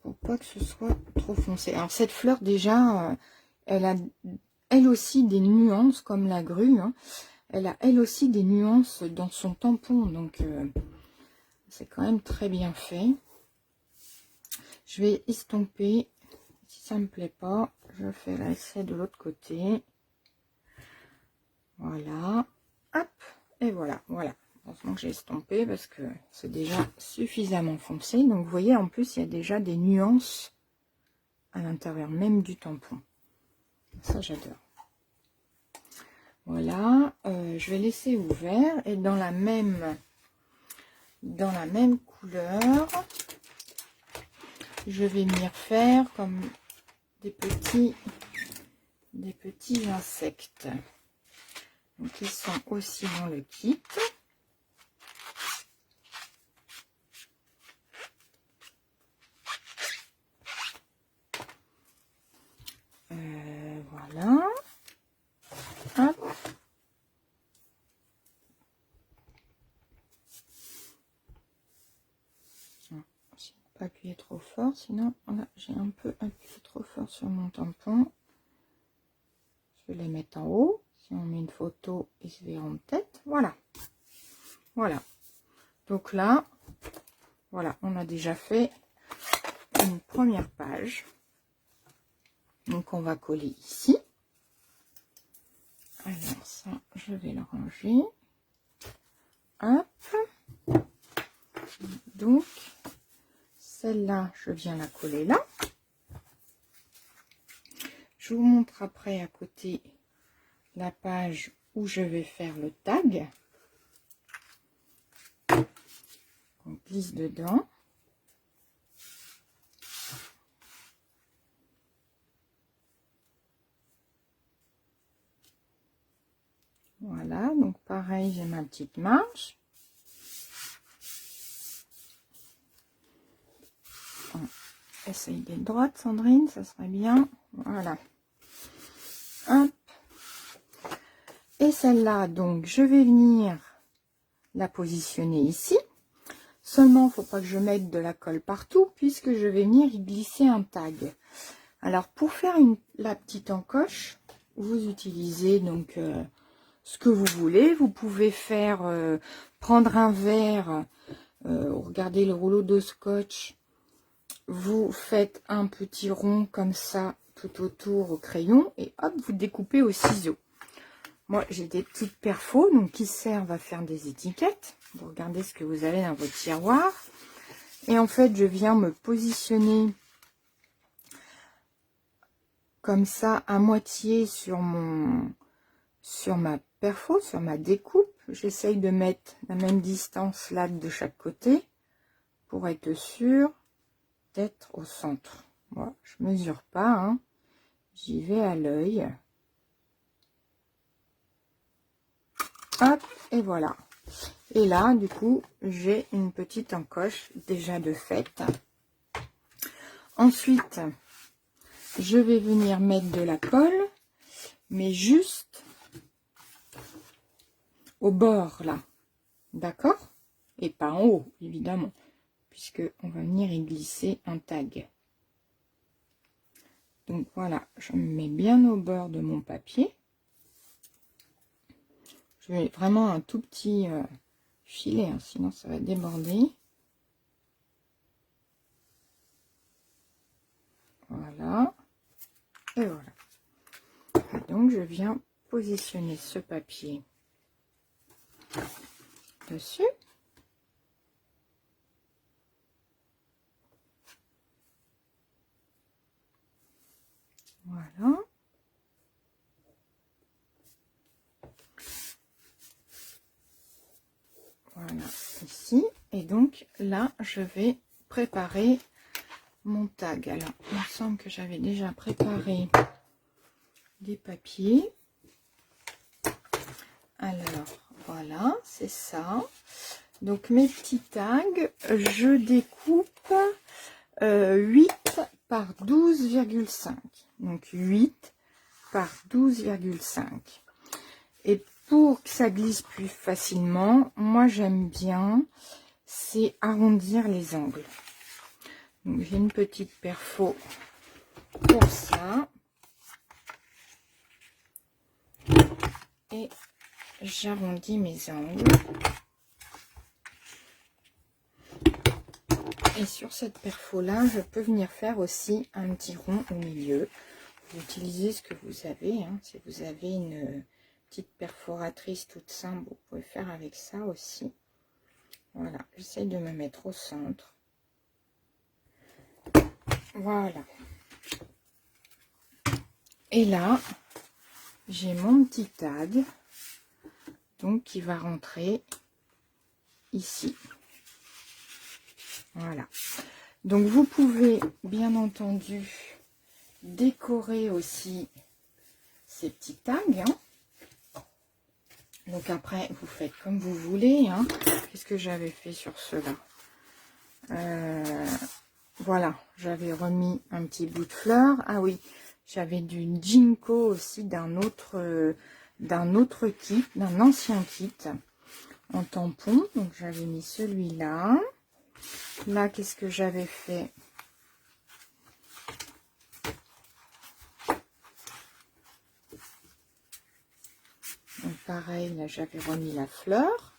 Speaker 1: pour pas que ce soit trop foncé. Alors, cette fleur, déjà, elle a elle aussi des nuances comme la grue. Hein. Elle a elle aussi des nuances dans son tampon. Donc, c'est quand même très bien fait. Je vais estomper. Si ça me plaît pas, je fais l'essai de l'autre côté. Voilà. Hop. et voilà, voilà. Heureusement que j'ai estompé parce que c'est déjà suffisamment foncé. Donc vous voyez, en plus il y a déjà des nuances à l'intérieur même du tampon. Ça j'adore. Voilà, je vais laisser ouvert et dans la même couleur, je vais venir faire comme des petits insectes. Donc ils sont aussi dans le kit. Voilà. Hop. Je n'ai pas appuyé trop fort, sinon voilà, j'ai un peu appuyé trop fort sur mon tampon. Je vais les mettre en haut. Si on met une photo, ils se verront peut-être. Voilà. Voilà. Donc là, voilà, on a déjà fait une première page. Donc on va coller ici. Alors ça, je vais le ranger. Hop. Donc, celle-là, je viens la coller là. Je vous montre après à côté la page où je vais faire le tag. On glisse dedans. Voilà, donc pareil, j'ai ma petite marge. Essaye d'être droite, Sandrine, ça serait bien. Voilà. Hop. Et celle-là, donc, je vais venir la positionner ici. Seulement, il ne faut pas que je mette de la colle partout, puisque je vais venir y glisser un tag. Alors, pour faire la petite encoche, vous utilisez donc ce que vous voulez. Vous pouvez faire prendre un verre, regardez le rouleau de scotch. Vous faites un petit rond comme ça tout autour au crayon et hop, vous découpez au ciseau. Moi, j'ai des petites perfos donc qui servent à faire des étiquettes. Vous regardez ce que vous avez dans votre tiroir. Et en fait, je viens me positionner comme ça à moitié sur ma perfo, sur ma découpe. J'essaye de mettre la même distance là de chaque côté pour être sûr d'être au centre. Moi, je mesure pas, hein. J'y vais à l'œil. Hop, et voilà. Et là, du coup, j'ai une petite encoche déjà de fait. Ensuite, je vais venir mettre de la colle, mais juste au bord, là. D'accord? Et pas en haut, évidemment, puisque on va venir y glisser un tag. Donc voilà, je me mets bien au bord de mon papier. Je mets vraiment un tout petit filet, hein, sinon ça va déborder. Voilà. Et voilà. Et donc je viens positionner ce papier dessus. Voilà. Voilà, ici. Et donc là, je vais préparer mon tag. Alors, il me semble que j'avais déjà préparé des papiers. Alors, voilà, c'est ça. Donc, mes petits tags, je découpe 8 par 12,5. Donc, 8 par 12,5. Et pour que ça glisse plus facilement, moi, j'aime bien, c'est arrondir les angles. Donc, j'ai une petite perfo pour ça. Et j'arrondis mes angles. Et sur cette perfo là, je peux venir faire aussi un petit rond au milieu. Vous utilisez ce que vous avez, hein. Si vous avez petite perforatrice toute simple, vous pouvez faire avec ça aussi. Voilà, j'essaye de me mettre au centre. Voilà. Et là, j'ai mon petit tag, donc qui va rentrer ici. Voilà. Donc vous pouvez bien entendu décorer aussi ces petits tags. Hein. Donc après, vous faites comme vous voulez. Hein. Qu'est-ce que j'avais fait sur ceux-là? Voilà, j'avais remis un petit bout de fleur. Ah oui, j'avais du Ginkgo aussi d'un autre kit, d'un ancien kit en tampon. Donc j'avais mis celui-là. Là, qu'est-ce que j'avais fait? Donc pareil, là j'avais remis la fleur.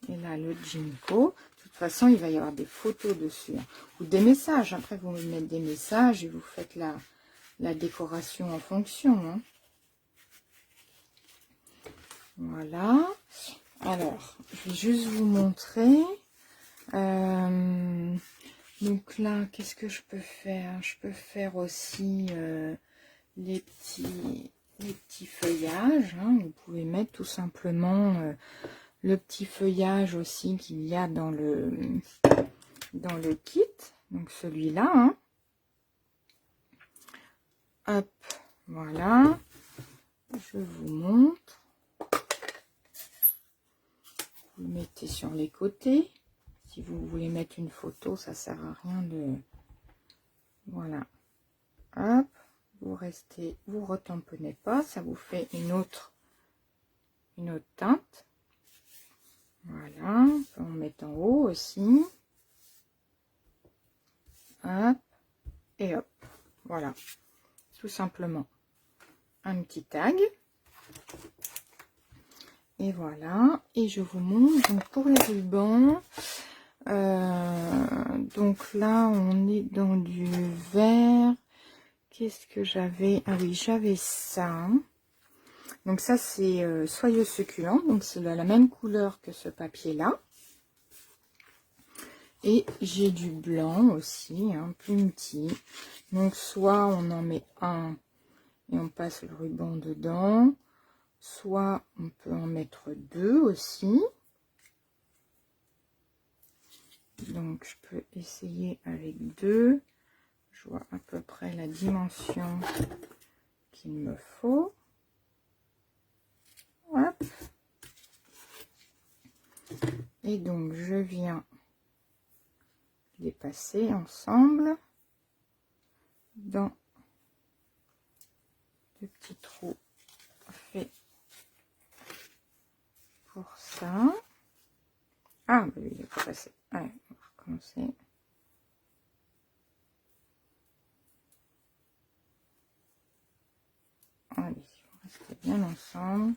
Speaker 1: Et là le Ginkgo. De toute façon, il va y avoir des photos dessus. Hein. Ou des messages. Après, vous mettez des messages et vous faites la décoration en fonction. Hein. Voilà. Alors, je vais juste vous montrer. Donc là, qu'est-ce que je peux faire? Je peux faire aussi les petits feuillages. Hein. Vous pouvez mettre tout simplement le petit feuillage aussi qu'il y a dans le kit. Donc celui-là. Hein. Hop, voilà. Je vous montre. Vous le mettez sur les côtés. Si vous voulez mettre une photo, ça sert à rien de... Voilà. Hop, vous restez, vous retamponnez pas, ça vous fait une autre teinte. Voilà, on peut en mettre en haut aussi. Hop, et hop. Voilà, tout simplement. Un petit tag. Et voilà, et je vous montre donc pour les rubans. Donc là, on est dans du vert. Qu'est-ce que j'avais? Ah oui, j'avais ça. Donc ça, c'est soyeux succulent. Donc c'est la même couleur que ce papier-là. Et j'ai du blanc aussi, hein, plus petit. Donc soit on en met un et on passe le ruban dedans. Soit on peut en mettre deux aussi. Donc je peux essayer avec deux. Je vois à peu près la dimension qu'il me faut. Hop. Et donc je viens les passer ensemble dans le petit trou fait pour ça. Ah, bah, il est pas passé. Allez, on va recommencer. Allez, il faut rester bien ensemble.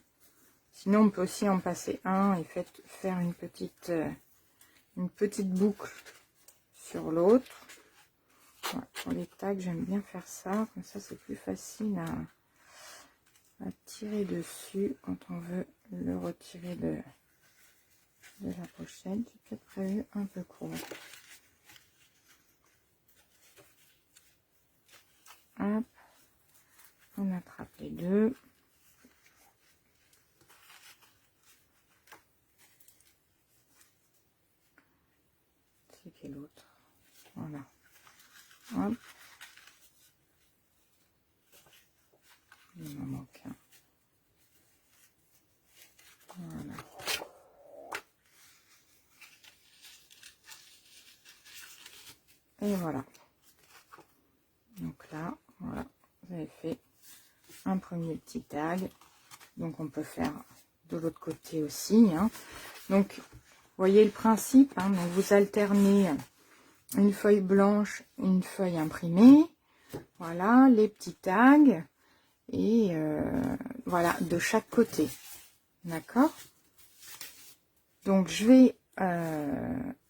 Speaker 1: Sinon, on peut aussi en passer un et faire une petite boucle sur l'autre. Voilà, pour les tags, j'aime bien faire ça. Comme ça, c'est plus facile à tirer dessus quand on veut le retirer de la pochette. J'ai peut-être prévu un peu court. Hop, on attrape les deux. C'est quel autre? Voilà. Hop. Il m'en manque un. Voilà. Et voilà. Donc là, voilà, vous avez fait un premier petit tag. Donc on peut faire de l'autre côté aussi. Hein. Donc, vous voyez le principe. Hein, donc vous alternez une feuille blanche, une feuille imprimée. Voilà, les petits tags. Et voilà, de chaque côté. D'accord? Donc je vais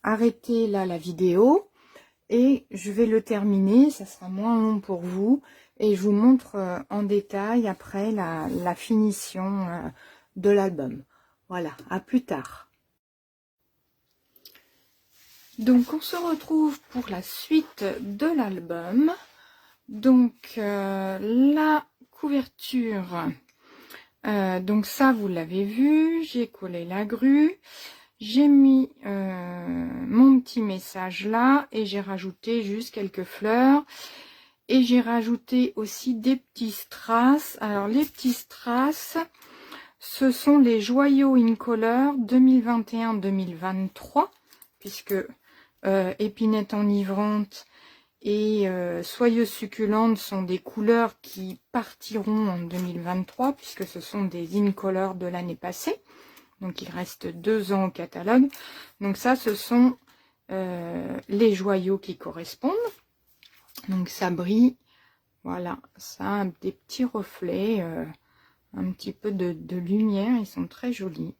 Speaker 1: arrêter là la vidéo. Et je vais le terminer, ça sera moins long pour vous. Et je vous montre en détail après la finition de l'album. Voilà, à plus tard. Donc on se retrouve pour la suite de l'album. Donc la couverture, donc ça vous l'avez vu, j'ai collé la grue, j'ai mis mon petit message là et j'ai rajouté juste quelques fleurs et j'ai rajouté aussi des petits strass. Alors les petits strass, ce sont les joyaux in color 2021-2023 puisque épinette enivrante et soyeuse succulente sont des couleurs qui partiront en 2023 puisque ce sont des in color de l'année passée. Donc il reste 2 ans au catalogue. Donc ça, ce sont les joyaux qui correspondent. Donc ça brille. Voilà, ça a des petits reflets, un petit peu de lumière. Ils sont très jolis.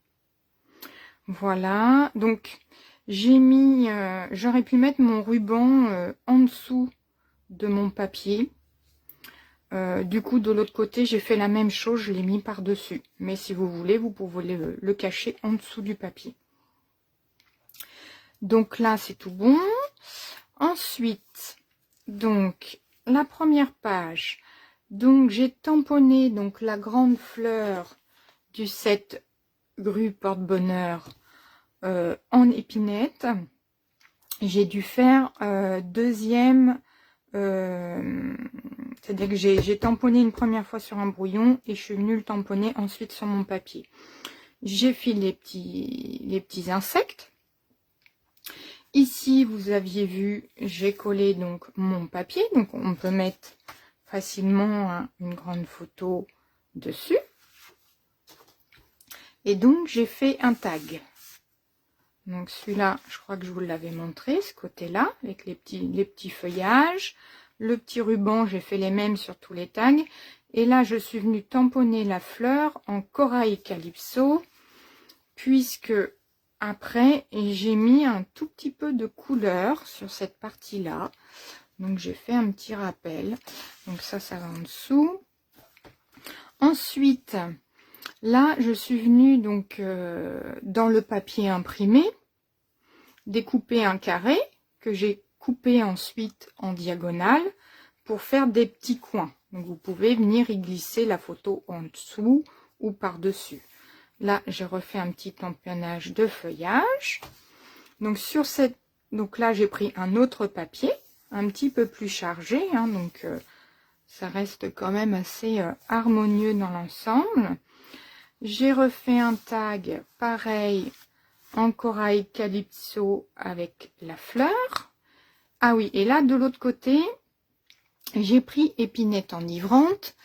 Speaker 1: Voilà, donc j'ai mis, j'aurais pu mettre mon ruban en dessous de mon papier. Du coup, de l'autre côté, j'ai fait la même chose, je l'ai mis par-dessus. Mais si vous voulez, vous pouvez le cacher en dessous du papier. Donc là, c'est tout bon. Ensuite, donc, la première page. Donc, j'ai tamponné donc la grande fleur du set Grue Porte-Bonheur en épinette. J'ai dû faire deuxième... c'est-à-dire que j'ai tamponné une première fois sur un brouillon et je suis venue le tamponner ensuite sur mon papier. J'ai fait les petits insectes. Ici, vous aviez vu, j'ai collé donc mon papier. Donc, on peut mettre facilement une grande photo dessus. Et donc, j'ai fait un tag. Donc, celui-là, je crois que je vous l'avais montré, ce côté-là, avec les petits feuillages. Le petit ruban, j'ai fait les mêmes sur tous les tags. Et là, je suis venue tamponner la fleur en corail calypso, puisque après, j'ai mis un tout petit peu de couleur sur cette partie-là. Donc, j'ai fait un petit rappel. Donc, ça va en dessous. Ensuite, là, je suis venue donc dans le papier imprimé, découper un carré que j'ai coupé ensuite en diagonale pour faire des petits coins. Donc, vous pouvez venir y glisser la photo en dessous ou par-dessus. Là, j'ai refait un petit tamponnage de feuillage. Donc, donc là, j'ai pris un autre papier, un petit peu plus chargé. Hein, donc, ça reste quand même assez harmonieux dans l'ensemble. J'ai refait un tag, pareil, en corail calypso avec la fleur. Ah oui, et là, de l'autre côté, j'ai pris épinette enivrante.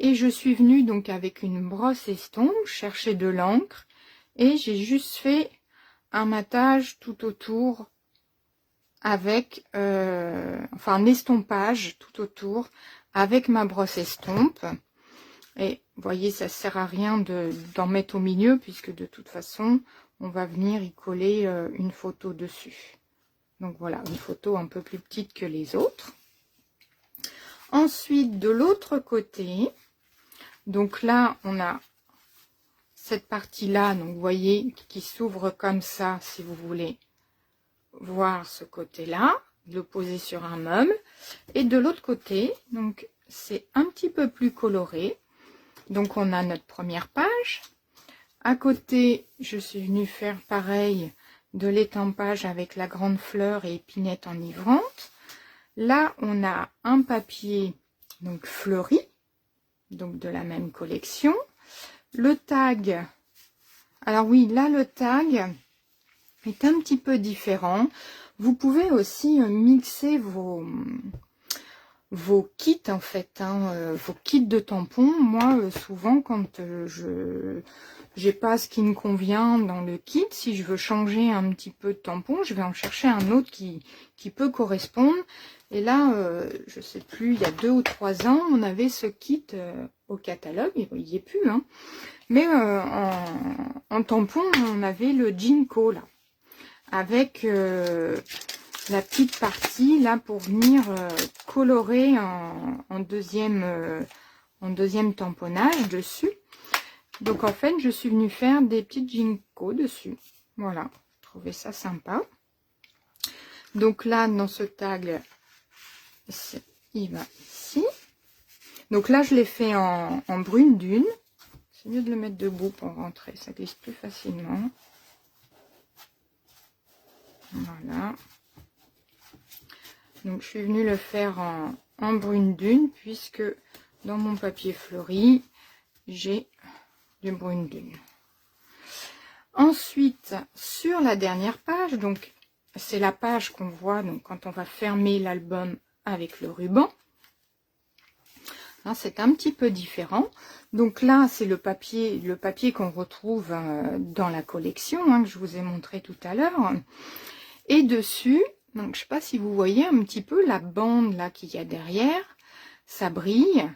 Speaker 1: Et je suis venue donc avec une brosse estompe chercher de l'encre et j'ai juste fait un matage tout autour avec, enfin un estompage tout autour avec ma brosse estompe. Et vous voyez, ça sert à rien d'en mettre au milieu puisque de toute façon, on va venir y coller une photo dessus. Donc voilà, une photo un peu plus petite que les autres. Ensuite, de l'autre côté... Donc là, on a cette partie-là, donc vous voyez, qui s'ouvre comme ça, si vous voulez voir ce côté-là, le poser sur un meuble. Et de l'autre côté, donc c'est un petit peu plus coloré. Donc on a notre première page. À côté, je suis venue faire pareil, de l'étampage avec la grande fleur et épinette enivrante. Là, on a un papier donc fleuri. Donc de la même collection. Le tag, alors oui, là le tag est un petit peu différent. Vous pouvez aussi mixer vos kits en fait, hein, vos kits de tampons. Moi, souvent quand je n'ai pas ce qui me convient dans le kit, si je veux changer un petit peu de tampon, je vais en chercher un autre qui peut correspondre. Et là, je sais plus, il y a 2 ou 3 ans, on avait ce kit au catalogue, il n'y est plus, hein. Mais en tampon, on avait le Jinko, là, avec la petite partie, là, pour venir colorer en deuxième tamponnage dessus. Donc en fait, je suis venue faire des petites ginkgo dessus. Voilà, je trouvais ça sympa. Donc là, dans ce tag, il va ici. Donc là, je l'ai fait en brune dune. C'est mieux de le mettre debout pour rentrer, ça glisse plus facilement. Voilà. Donc je suis venue le faire en brune dune, puisque dans mon papier fleuri, j'ai du brune dune. Ensuite, sur la dernière page, donc c'est la page qu'on voit donc quand on va fermer l'album avec le ruban. C'est un petit peu différent. Donc là, c'est le papier qu'on retrouve dans la collection, que je vous ai montré tout à l'heure. Et dessus, donc je sais pas si vous voyez un petit peu la bande là qu'il y a derrière. Ça brille.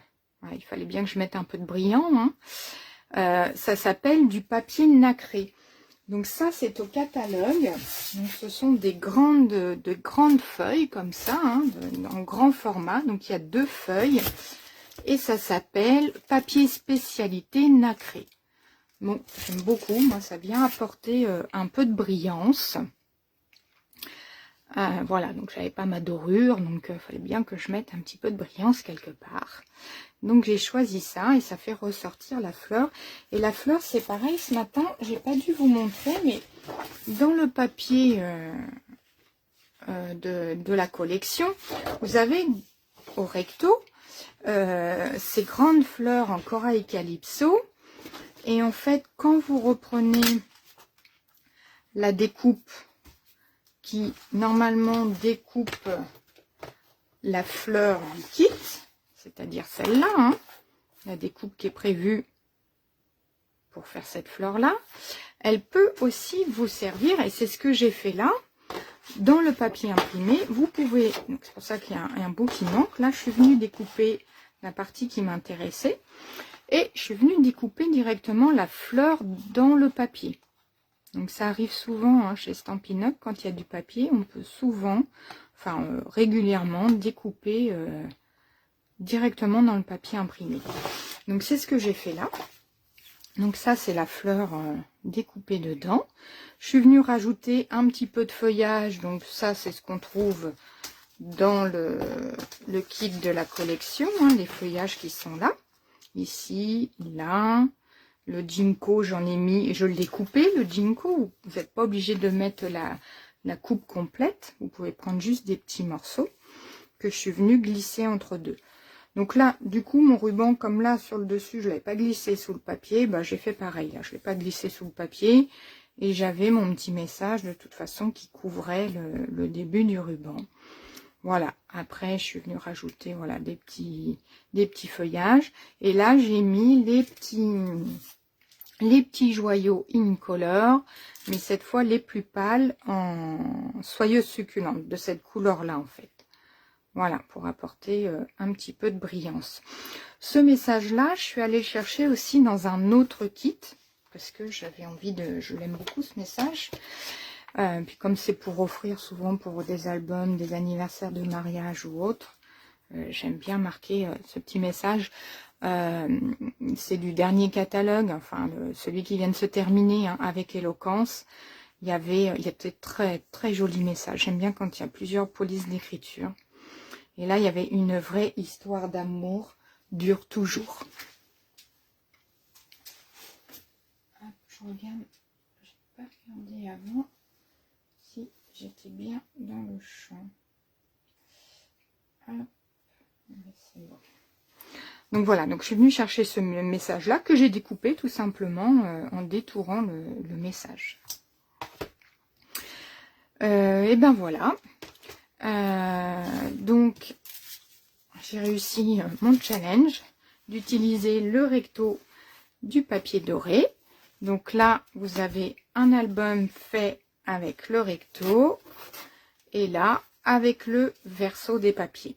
Speaker 1: Il fallait bien que je mette un peu de brillant. Ça s'appelle du papier nacré. Donc ça, c'est au catalogue. Donc ce sont de grandes feuilles comme ça, en grand format. Donc il y a 2 feuilles. Et ça s'appelle papier spécialité nacré. Bon, j'aime beaucoup. Moi, ça vient apporter un peu de brillance. Voilà, donc j'avais pas ma dorure. Donc il fallait bien que je mette un petit peu de brillance quelque part. Donc j'ai choisi ça et ça fait ressortir la fleur. Et la fleur, c'est pareil. Ce matin, j'ai pas dû vous montrer, mais dans le papier de la collection, vous avez au recto ces grandes fleurs en corail calypso. Et en fait, quand vous reprenez la découpe qui normalement découpe la fleur du kit, c'est-à-dire celle-là, la découpe qui est prévue pour faire cette fleur-là, elle peut aussi vous servir, et c'est ce que j'ai fait là, dans le papier imprimé. Vous pouvez, c'est pour ça qu'il y a un bout qui manque, là je suis venue découper la partie qui m'intéressait, et je suis venue découper directement la fleur dans le papier. Donc ça arrive souvent chez Stampin' Up, quand il y a du papier, on peut souvent, régulièrement découper directement dans le papier imprimé. Donc c'est ce que j'ai fait là. Donc ça c'est la fleur découpée dedans. Je suis venue rajouter un petit peu de feuillage, donc ça c'est ce qu'on trouve dans le kit de la collection, les feuillages qui sont là. Ici, là, le ginkgo, j'en ai mis, je l'ai coupé, le ginkgo, vous n'êtes pas obligé de mettre la coupe complète, vous pouvez prendre juste des petits morceaux que je suis venue glisser entre deux. Donc là, du coup, mon ruban, comme là, sur le dessus, je ne l'avais pas glissé sous le papier, j'ai fait pareil, là, je ne l'ai pas glissé sous le papier, et j'avais mon petit message, de toute façon, qui couvrait le début du ruban. Voilà, après je suis venue rajouter des petits feuillages. Et là j'ai mis les petits joyaux incolore, mais cette fois les plus pâles en soyeuse succulente, de cette couleur-là en fait. Voilà, pour apporter un petit peu de brillance. Ce message-là, je suis allée chercher aussi dans un autre kit, parce que j'avais envie de... Je l'aime beaucoup ce message. Puis comme c'est pour offrir souvent pour des albums, des anniversaires de mariage ou autres, j'aime bien marquer ce petit message. C'est du dernier catalogue, celui qui vient de se terminer avec éloquence. Il y avait très très joli message. J'aime bien quand il y a plusieurs polices d'écriture. Et là il y avait une vraie histoire d'amour dure toujours. Hop, je regarde, j'ai pas regardé avant. J'étais bien dans le champ. C'est bon. Donc voilà, donc je suis venue chercher ce message-là que j'ai découpé tout simplement en détourant le message. Et ben voilà. Donc j'ai réussi mon challenge d'utiliser le recto du papier doré. Donc là, vous avez un album fait avec le recto et là avec le verso des papiers.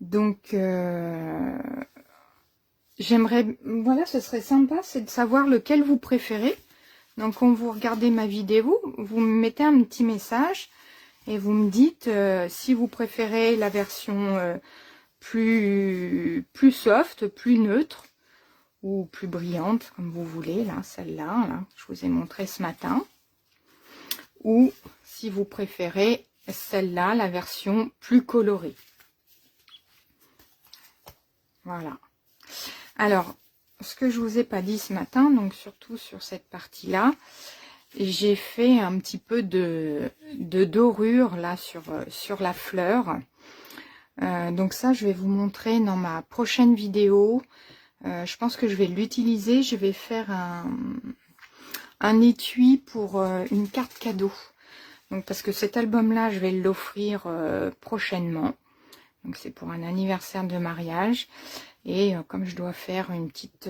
Speaker 1: Donc j'aimerais, voilà, ce serait sympa, c'est de savoir lequel vous préférez. Donc quand vous regardez ma vidéo, vous me mettez un petit message et vous me dites si vous préférez la version plus soft, plus neutre, ou plus brillante, comme vous voulez, là, celle-là, là, je vous ai montré ce matin. Ou, si vous préférez, celle-là, la version plus colorée. Voilà. Alors, ce que je vous ai pas dit ce matin, donc surtout sur cette partie-là, j'ai fait un petit peu de dorure là sur la fleur. Donc ça, je vais vous montrer dans ma prochaine vidéo. Je pense que je vais l'utiliser. Je vais faire un étui pour une carte cadeau. Donc parce que cet album-là, je vais l'offrir prochainement. Donc c'est pour un anniversaire de mariage. Et comme je dois faire une petite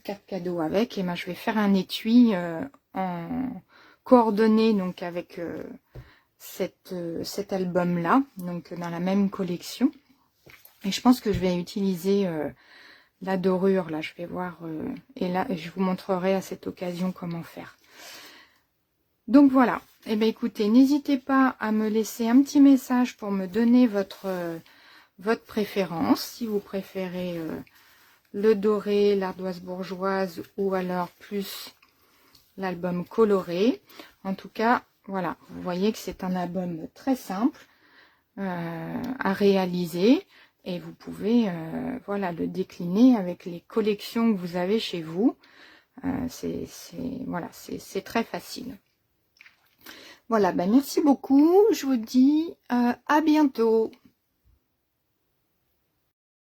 Speaker 1: carte cadeau avec, et ben je vais faire un étui en coordonné donc avec cet album-là, donc dans la même collection. Et je pense que je vais utiliser la dorure, là, je vais voir, et là, je vous montrerai à cette occasion comment faire. Donc voilà, et bien écoutez, n'hésitez pas à me laisser un petit message pour me donner votre préférence, si vous préférez le doré, l'ardoise bourgeoise, ou alors plus l'album coloré. En tout cas, voilà, vous voyez que c'est un album très simple à réaliser. Et vous pouvez voilà, le décliner avec les collections que vous avez chez vous. Voilà, c'est très facile. Voilà, ben merci beaucoup. Je vous dis à bientôt.